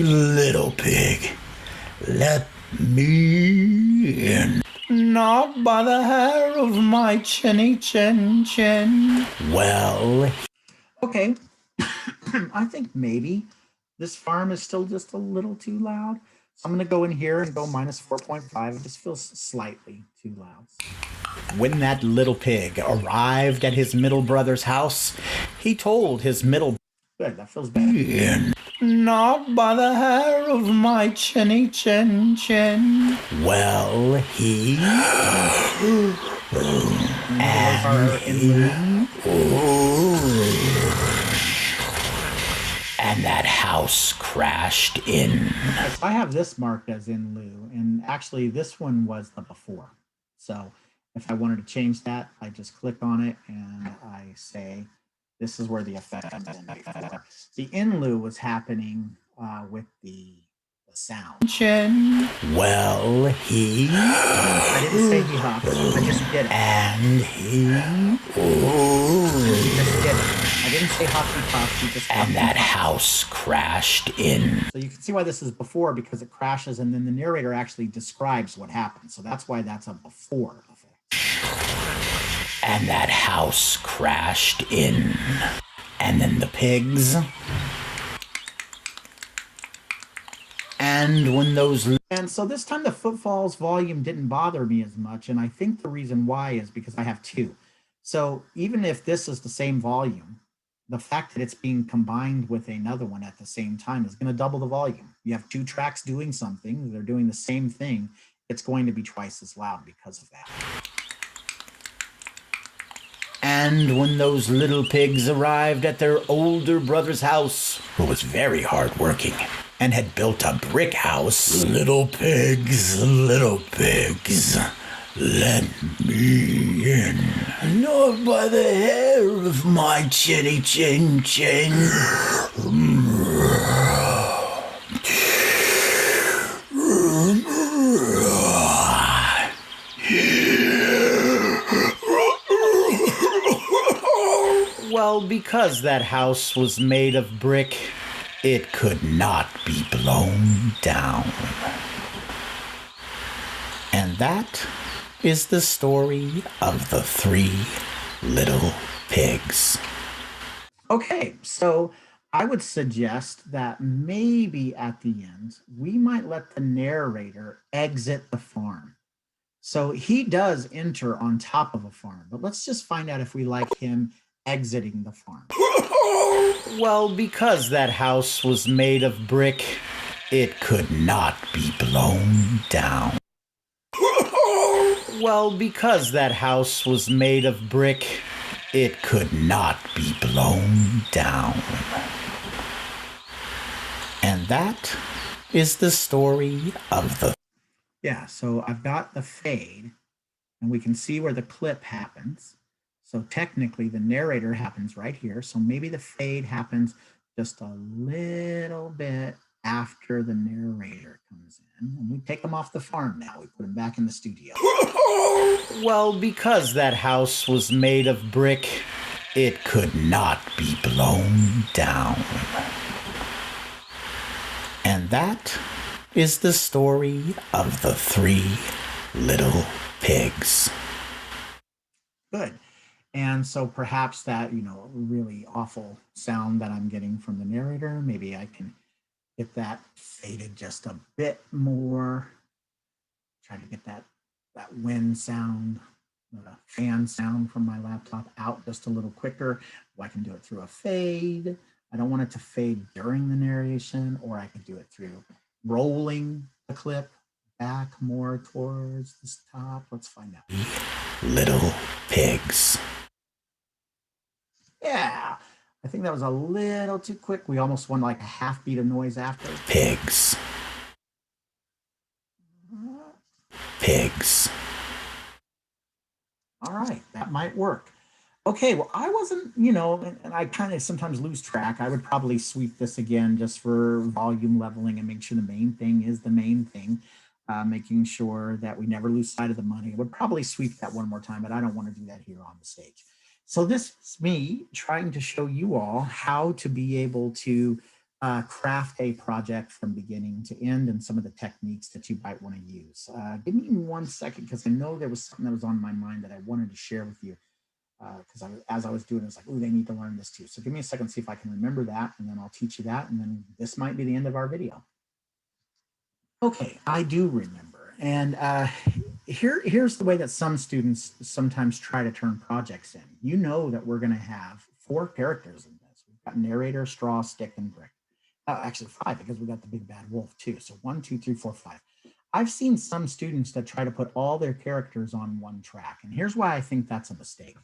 let me in. Not by the hair of my chinny chin chin. Well, okay, I think maybe this farm is still just a little too loud. So I'm going to go in here and go minus 4.5. It just feels slightly too loud. When that little pig arrived at his middle brother's house, he told his middle. Good, that feels better. Not by the hair of my chinny chin chin. Well, he. And that house crashed in. I have this marked as in lieu, and actually this one was the before. So if I wanted to change that, I just click on it and I say, this is where the effect is in before. The in lieu was happening with the sound. Well, he. I didn't say he huffed. I just did it. And he. He just did it. I didn't say huff and puff. He just. And that house crashed in. So you can see why this is before, because it crashes, and then the narrator actually describes what happened. So that's why that's a before effect. And that house crashed in. And then the pigs. And when those. And so this time the footfalls volume didn't bother me as much. And I think the reason why is because I have 2. So even if this is the same volume, the fact that it's being combined with another one at the same time is going to double the volume. You have two tracks doing something, they're doing the same thing. It's going to be twice as loud because of that. And when those little pigs arrived at their older brother's house, who was very hardworking and had built a brick house, little pigs, let me in. Not by the hair of my chinny chin chin. Well, because that house was made of brick, it could not be blown down. And that is the story of the 3 little pigs. Okay, so I would suggest that maybe at the end, we might let the narrator exit the farm. So he does enter on top of a farm, but let's just find out if we like him exiting the farm. Well, because that house was made of brick, it could not be blown down. Well, because that house was made of brick, it could not be blown down. And that is the story of the... Yeah, so I've got the fade, and we can see where the clip happens. So technically the narrator happens right here. So maybe the fade happens just a little bit after the narrator comes in. And we take them off the farm now. We put them back in the studio. Well, because that house was made of brick, it could not be blown down. And that is the story of the 3 little pigs. Good. And so perhaps that, really awful sound that I'm getting from the narrator, maybe I can get that faded just a bit more. Try to get that wind sound, the fan sound from my laptop out just a little quicker. Well, I can do it through a fade. I don't want it to fade during the narration, or I can do it through rolling the clip back more towards the top. Let's find out. Little pigs. Yeah, I think that was a little too quick. We almost won like a half beat of noise after. Pigs. Pigs. All right, that might work. Okay, well, I wasn't, and I kind of sometimes lose track. I would probably sweep this again just for volume leveling and make sure the main thing is the main thing, making sure that we never lose sight of the money. I would probably sweep that one more time, but I don't want to do that here on the stage. So this is me trying to show you all how to be able to craft a project from beginning to end and some of the techniques that you might want to use. Give me 1 second, because I know there was something that was on my mind that I wanted to share with you. Because as I was doing it, it's like, oh, they need to learn this too. So give me a second, see if I can remember that, and then I'll teach you that, and then this might be the end of our video. Okay, I do remember. And here's the way that some students sometimes try to turn projects in. You know that we're going to have 4 characters in this. We've got narrator, straw, stick, and brick. Actually 5, because we got the big bad wolf too. So 1, 2, 3, 4, 5. I've seen some students that try to put all their characters on one track. And here's why I think that's a mistake.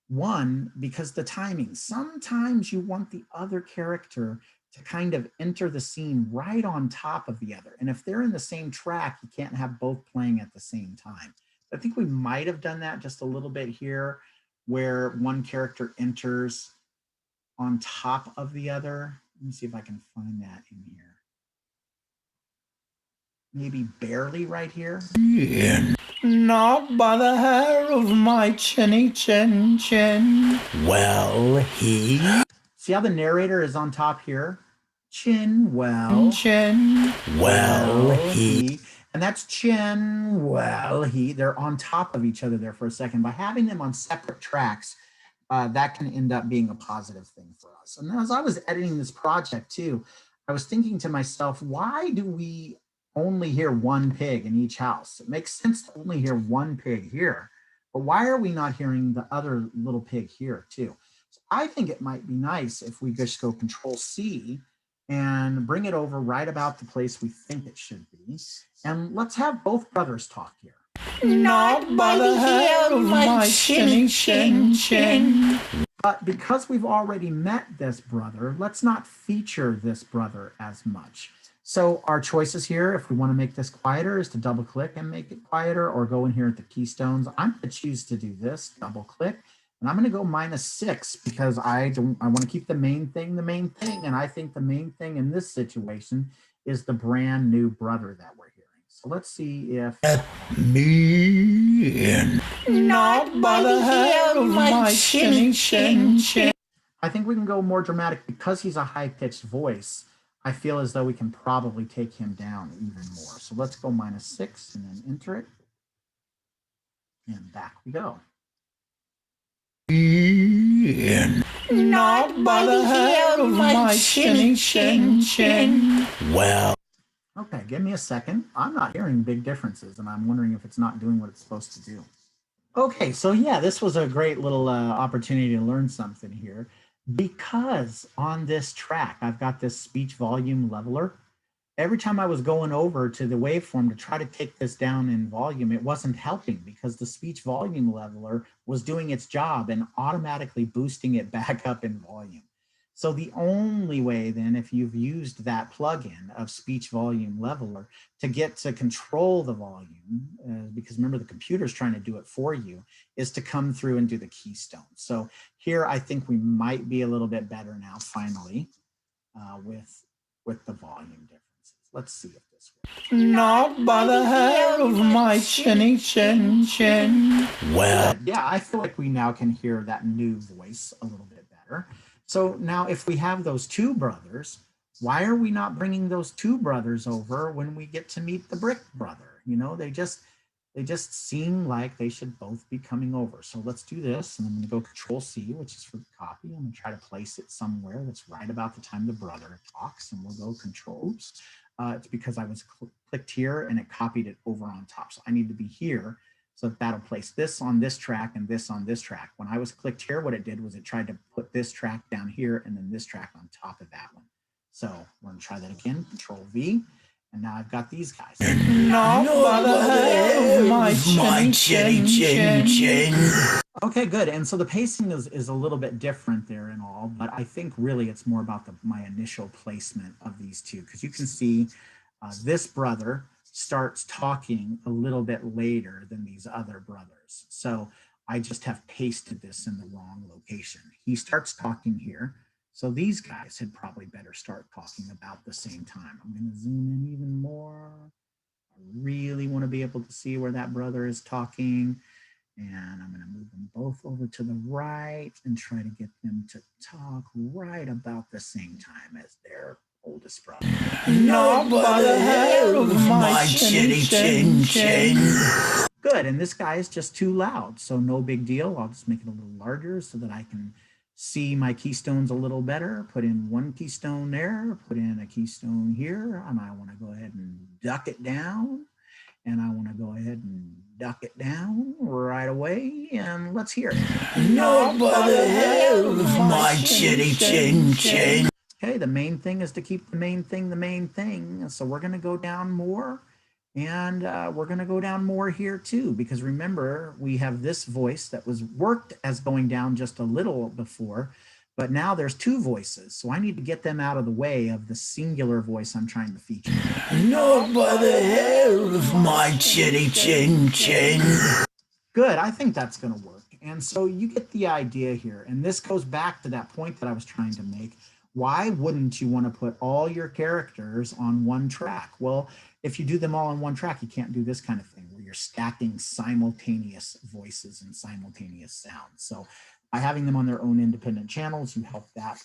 1, because the timing. Sometimes you want the other character to kind of enter the scene right on top of the other. And if they're in the same track, you can't have both playing at the same time. I think we might have done that just a little bit here, where one character enters on top of the other. Let me see if I can find that in here. Maybe barely right here. Not by the hair of my chinny chin chin. Well, he... See how the narrator is on top here? Chin, well. Chin, well, he... And that's chin, well, he. They're on top of each other there for a second. By having them on separate tracks, that can end up being a positive thing for us. And as I was editing this project too, I was thinking to myself, why do we only hear one pig in each house? It makes sense to only hear one pig here, but why are we not hearing the other little pig here too? So I think it might be nice if we just go Control C and bring it over right about the place we think it should be. And let's have both brothers talk here. Not by the hair of my chinny chin chin. But because we've already met this brother, let's not feature this brother as much. So our choices here, if we want to make this quieter, is to double click and make it quieter, or go in here at the keystones. I'm going to choose to do this, double click, and I'm going to go -6 because I want to keep the main thing, and I think the main thing in this situation is the brand new brother that we're hearing. So let's see if Me not by the hair of my chinny chin chin. I think we can go more dramatic because he's a high-pitched voice. I feel as though we can probably take him down even more. So let's go -6 and then enter it. And back we go. Not by the hair of my chinny chin chin. Well. Okay, give me a second. I'm not hearing big differences, and I'm wondering if it's not doing what it's supposed to do. Okay, so yeah, this was a great little opportunity to learn something here, because on this track, I've got this speech volume leveler. Every time I was going over to the waveform to try to take this down in volume, it wasn't helping because the speech volume leveler was doing its job and automatically boosting it back up in volume. So the only way then, if you've used that plugin of speech volume leveler to get to control the volume, because remember the computer's trying to do it for you, is to come through and do the keystone. So here I think we might be a little bit better now finally with the volume differences. Let's see if this works. Not by the hair of my chinny chin chin. Well, yeah, I feel like we now can hear that new voice a little bit better. So now if we have those two brothers, why are we not bringing those two brothers over when we get to meet the brick brother? You know, they just seem like they should both be coming over. So let's do this. And I'm going to go Control C, which is for the copy. I'm going to try to place it somewhere that's right about the time the brother talks. And we'll go Controls. It's because I was clicked here and it copied it over on top. So I need to be here. So that'll place this on this track and this on this track. When I was clicked here, what it did was it tried to put this track down here and then this track on top of that one. So we're going to try that again, Control V. And now I've got these guys. not by the hair of my chinny chin chin. Okay, good. And so the pacing is a little bit different there and all, but I think really it's more about my initial placement of these two, because you can see this brother starts talking a little bit later than these other brothers. So I just have pasted this in the wrong location. He starts talking here. So these guys had probably better start talking about the same time. I'm going to zoom in even more. I really want to be able to see where that brother is talking. And I'm going to move them both over to the right and try to get them to talk right about the same time as their oldest brother. Not by the hair of my chinny chin chin. Good, and this guy is just too loud, so no big deal. I'll just make it a little larger so that I can see my keystones a little better. Put in one keystone there, put in a keystone here, and I want to go ahead and duck it down. And I want to go ahead and duck it down right away, and let's hear it. Not by the hair of my chinny chin chin. Okay, the main thing is to keep the main thing. So we're going to go down more, and we're going to go down more here too, because remember, we have this voice that was worked as going down just a little before, but now there's two voices. So I need to get them out of the way of the singular voice I'm trying to feature. Not by the hair of my chinny chin chin. Good, I think that's going to work. And so you get the idea here. And this goes back to that point that I was trying to make. Why wouldn't you want to put all your characters on one track? Well, if you do them all on one track, you can't do this kind of thing where you're stacking simultaneous voices and simultaneous sounds. So by having them on their own independent channels, you help that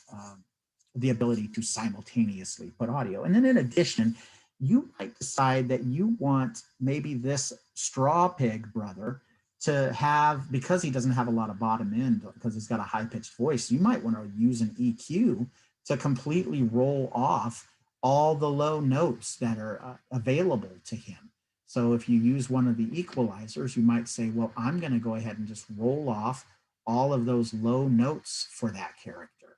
the ability to simultaneously put audio. And then in addition, you might decide that you want maybe this straw pig brother to have, because he doesn't have a lot of bottom end, because he's got a high-pitched voice, you might want to use an EQ to completely roll off all the low notes that are available to him. So if you use one of the equalizers, you might say, well, I'm going to go ahead and just roll off all of those low notes for that character.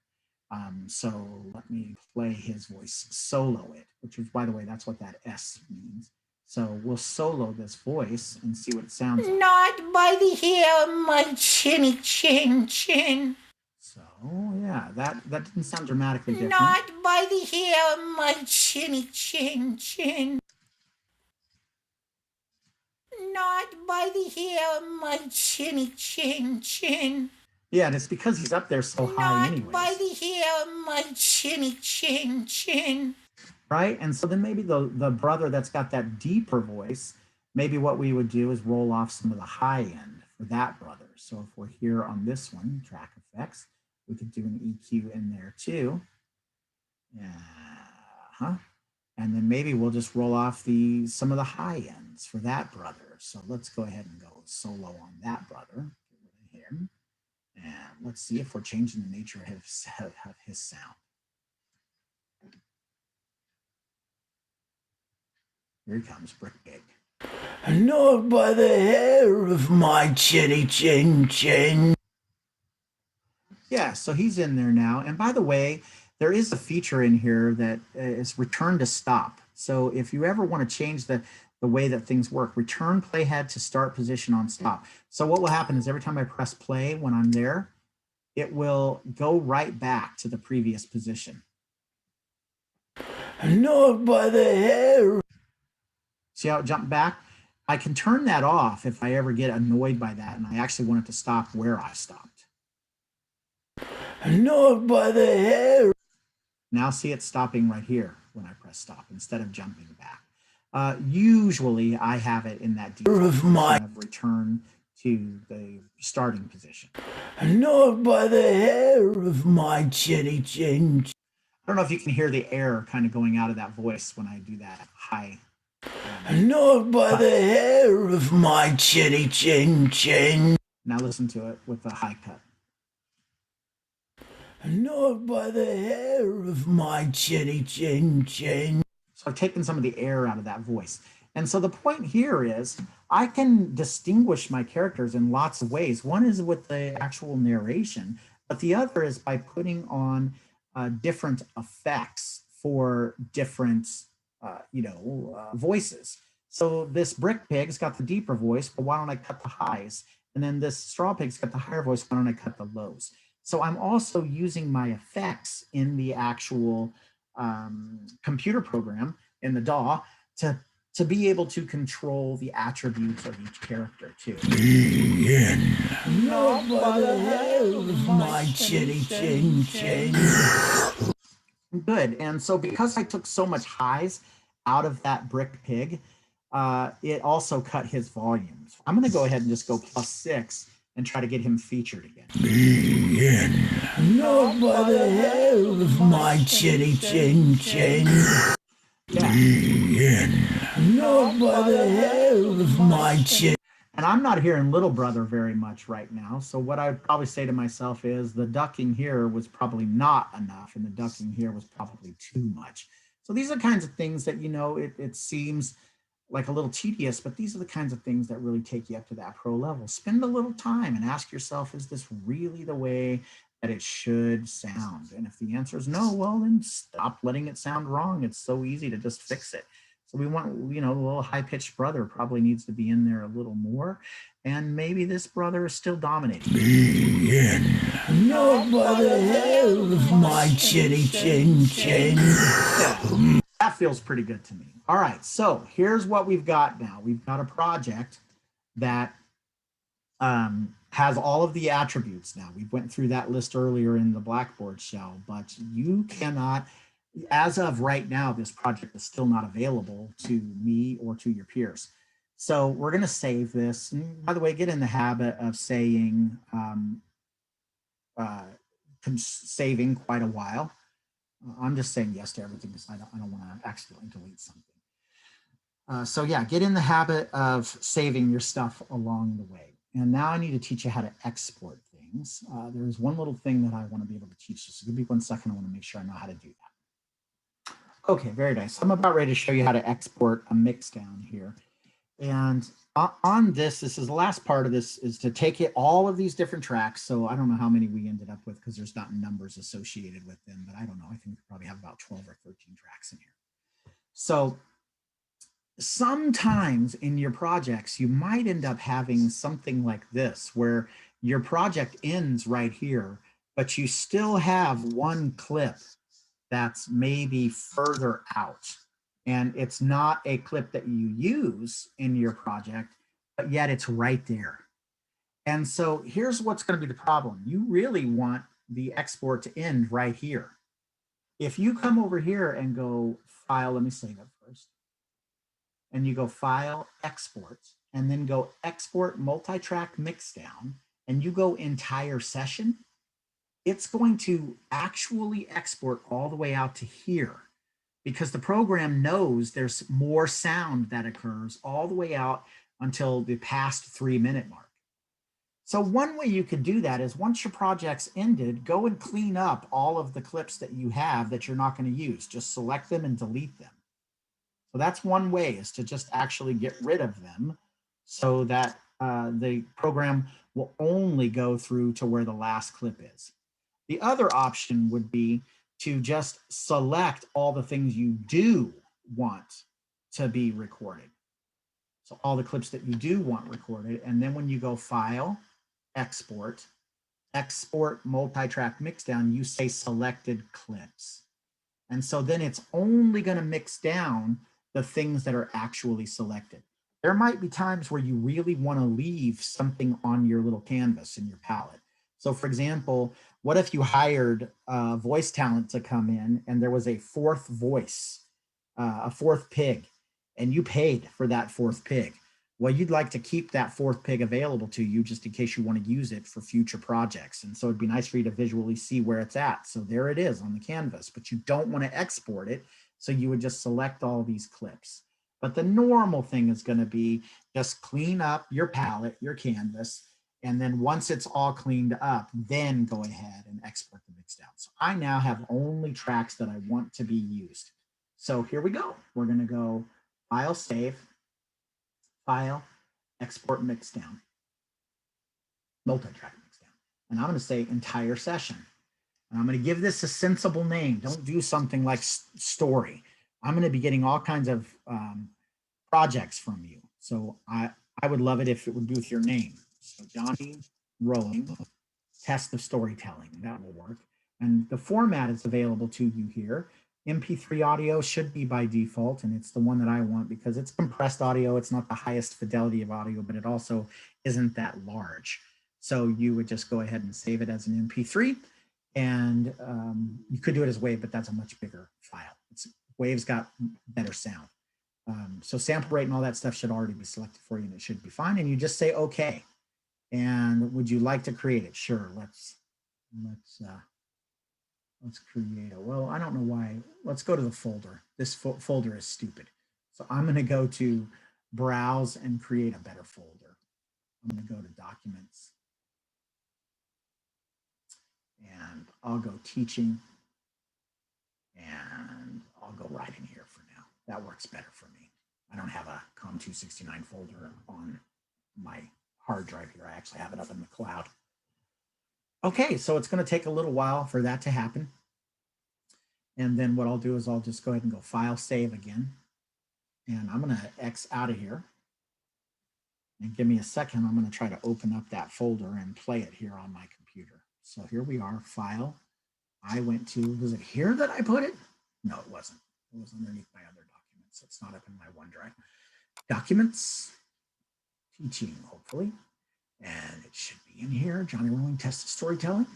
So let me play his voice, solo it, which is, by the way, that's what that S means. So we'll solo this voice and see what it sounds like. Not by the hair of my chinny chin chin. So yeah, that didn't sound dramatically different. Not by the hair of my chinny chin chin. Not by the hair of my chinny chin chin. Yeah, and it's because he's up there so high anyways. Not by the hair of my chinny chin chin. Right? And so then maybe the brother that's got that deeper voice, maybe what we would do is roll off some of the high end for that brother. So if we're here on this one, track effects, we could do an EQ in there too. And then maybe we'll just roll off some of the high ends for that brother. So let's go ahead and go solo on that brother. Get rid of him. And let's see if we're changing the nature of his sound. Here he comes, Brick Pig. Not by the hair of my chinny chin chin. Yeah, so he's in there now. And by the way, there is a feature in here that is return to stop. So if you ever want to change the way that things work, return playhead to start position on stop. So what will happen is every time I press play when I'm there, it will go right back to the previous position. Not by the hair. See how it jumped back? I can turn that off if I ever get annoyed by that and I actually want it to stop where I stopped. Not by the hair. Now see it stopping right here when I press stop instead of jumping back. Usually I have it in that default of return to the starting position. Not by the hair of my chinny chin. I don't know if you can hear the air kind of going out of that voice when I do that high. Not by the hair of my chinny chin chin. Now listen to it with the high cut. Not by the hair of my chinny chin chin. So I've taken some of the air out of that voice. And so the point here is I can distinguish my characters in lots of ways. One is with the actual narration, but the other is by putting on different effects for different voices. So this Brick Pig's got the deeper voice, but why don't I cut the highs? And then this Straw Pig's got the higher voice, why don't I cut the lows? So I'm also using my effects in the actual computer program in the DAW to be able to control the attributes of each character too. Not by the hair of my chinny chin chin. Good. And so because I took so much highs out of that Brick Pig, it also cut his volumes. I'm going to go ahead and just go +6 and try to get him featured again. Not by the hair of my chinny chin chin. Yeah. Not by the hair of my chin. And I'm not hearing Little Brother very much right now. So what I would probably say to myself is the ducking here was probably not enough and the ducking here was probably too much. So these are kinds of things that, it seems like a little tedious, but these are the kinds of things that really take you up to that pro level. Spend a little time and ask yourself, is this really the way that it should sound? And if the answer is no, well, then stop letting it sound wrong. It's so easy to just fix it. So we want, a little high-pitched brother probably needs to be in there a little more. And maybe this brother is still dominating. Not by the hair of my chinny chin chin. Yeah, that feels pretty good to me. All right, so here's what we've got now. We've got a project that has all of the attributes now. We went through that list earlier in the Blackboard shell, but you cannot, as of right now, this project is still not available to me or to your peers. So we're going to save this. And by the way, get in the habit of saying, saving quite a while. I'm just saying yes to everything because I don't want to accidentally delete something. So yeah, get in the habit of saving your stuff along the way. And now I need to teach you how to export things. There's one little thing that I want to be able to teach you. So give me 1 second. I want to make sure I know how to do that. Okay, very nice. I'm about ready to show you how to export a mix down here. And on this is the last part of this, is to take it, all of these different tracks. So I don't know how many we ended up with because there's not numbers associated with them, but I don't know. I think we probably have about 12 or 13 tracks in here. So sometimes in your projects, you might end up having something like this, where your project ends right here, but you still have one clip that's maybe further out. And it's not a clip that you use in your project, but yet it's right there. And so here's what's going to be the problem. You really want the export to end right here. If you come over here and go file, let me save it first. And you go file, export, and then go export multi-track mixdown, and you go entire session, it's going to actually export all the way out to here, because the program knows there's more sound that occurs all the way out until the past 3-minute mark. So one way you could do that is, once your project's ended, go and clean up all of the clips that you have that you're not going to use. Just select them and delete them. So that's one way, is to just actually get rid of them, so that the program will only go through to where the last clip is. The other option would be to just select all the things you do want to be recorded. So all the clips that you do want recorded. And then when you go file, export, export multi-track mixdown, you say selected clips. And so then it's only going to mix down the things that are actually selected. There might be times where you really want to leave something on your little canvas in your palette. So for example, what if you hired voice talent to come in and there was a fourth voice, a fourth pig, and you paid for that fourth pig? Well, you'd like to keep that fourth pig available to you just in case you want to use it for future projects. And so it'd be nice for you to visually see where it's at. So there it is on the canvas, but you don't want to export it. So you would just select all these clips. But the normal thing is going to be just clean up your palette, your canvas, and then once it's all cleaned up, then go ahead and export the mix down. So I now have only tracks that I want to be used. So here we go. We're going to go file, save, file, export mixdown, multi-track mixdown. And I'm going to say entire session. And I'm going to give this a sensible name. Don't do something like story. I'm going to be getting all kinds of projects from you. So I would love it if it would be with your name. So Johnny Rowing, test of storytelling, that will work. And the format is available to you here. MP3 audio should be by default, and it's the one that I want because it's compressed audio. It's not the highest fidelity of audio, but it also isn't that large. So you would just go ahead and save it as an MP3, and you could do it as WAV, but that's a much bigger file. WAV's got better sound. So sample rate and all that stuff should already be selected for you, and it should be fine. And you just say okay. And would you like to create it? Sure. Let's create it. Well, I don't know why. Let's go to the folder. This folder is stupid. So I'm going to go to browse and create a better folder. I'm going to go to documents, and I'll go teaching, and I'll go right in here for now. That works better for me. I don't have a COMM 269 folder on my hard drive here. I actually have it up in the cloud. Okay, so it's going to take a little while for that to happen. And then what I'll do is I'll just go ahead and go file, save again. And I'm going to X out of here. And give me a second. I'm going to try to open up that folder and play it here on my computer. So here we are, file. I went to, was it here that I put it? No, it wasn't. It was underneath my other documents. It's not up in my OneDrive. Documents, teaching, hopefully. And it should be in here. Johnny Rowing, test of storytelling.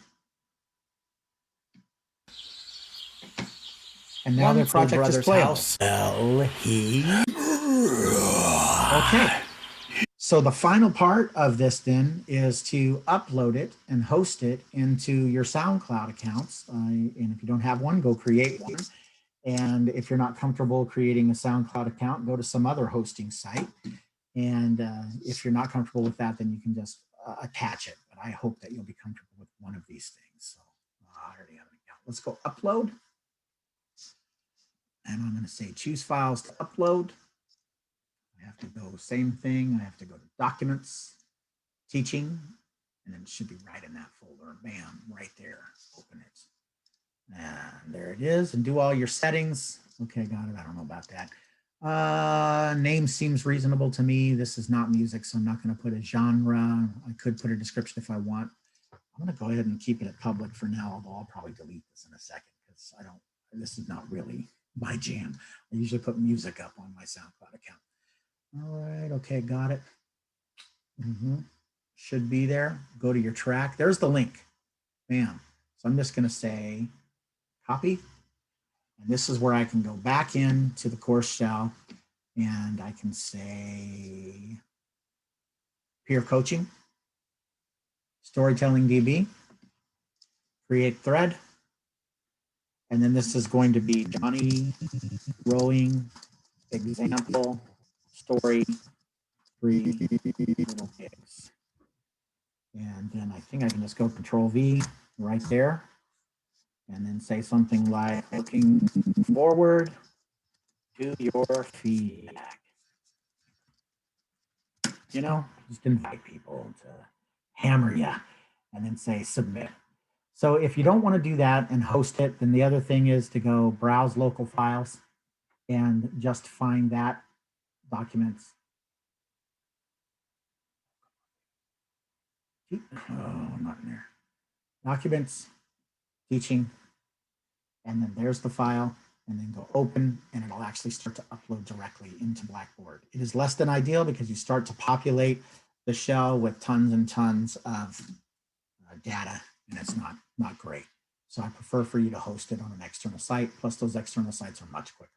And now their project is playable. Okay. So the final part of this then is to upload it and host it into your SoundCloud accounts. And if you don't have one, go create one. And if you're not comfortable creating a SoundCloud account, go to some other hosting site. And if you're not comfortable with that, then you can just attach it. But I hope that you'll be comfortable with one of these things. So I already have an account. Let's go upload. And I'm going to say choose files to upload. I have have to go same thing. I have to go to documents, teaching, and then it should be right in that folder. Bam, right there. Open it. And there it is. And do all your settings. Okay, got it. I don't know about that. Name seems reasonable to me. This is not music, so I'm not going to put a genre. I could put a description if I want. I'm going to go ahead and keep it at public for now, although I'll probably delete this in a second because this is not really my jam. I usually put music up on my SoundCloud account. All right, okay, got it. Should be there. Go to your track. There's the link. Bam. So I'm just going to say copy. And this is where I can go back into the course shell and I can say peer coaching, storytelling DB, create thread. And then this is going to be Johnny rowing example story 3 little pigs. And then I think I can just go Control V right there and then say something like looking forward to your feedback. You know, just invite people to hammer you and then say submit. So if you don't want to do that and host it, then the other thing is to go browse local files and just find that documents. Oh, not in there. Documents, teaching, and then there's the file, and then go open, and it'll actually start to upload directly into Blackboard. It is less than ideal because you start to populate the shell with tons and tons of data, and it's not great. So I prefer for you to host it on an external site, plus those external sites are much quicker.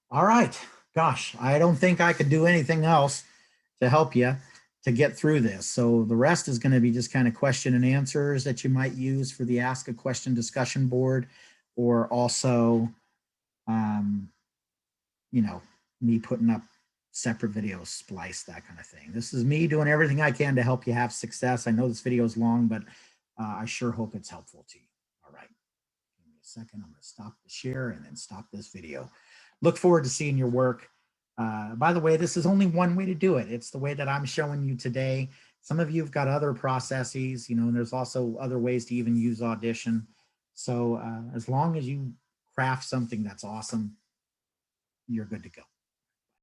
All right, gosh, I don't think I could do anything else to help you to get through this. So the rest is going to be just kind of question and answers that you might use for the Ask a Question discussion board, or also, you know, me putting up separate videos, splice, that kind of thing. This is me doing everything I can to help you have success. I know this video is long, but I sure hope it's helpful to you. All right, give me a second. I'm going to stop the share and then stop this video. Look forward to seeing your work. By the way, this is only one way to do it. It's the way that I'm showing you today. Some of you have got other processes, you know, and there's also other ways to even use Audition. So as long as you craft something that's awesome, you're good to go.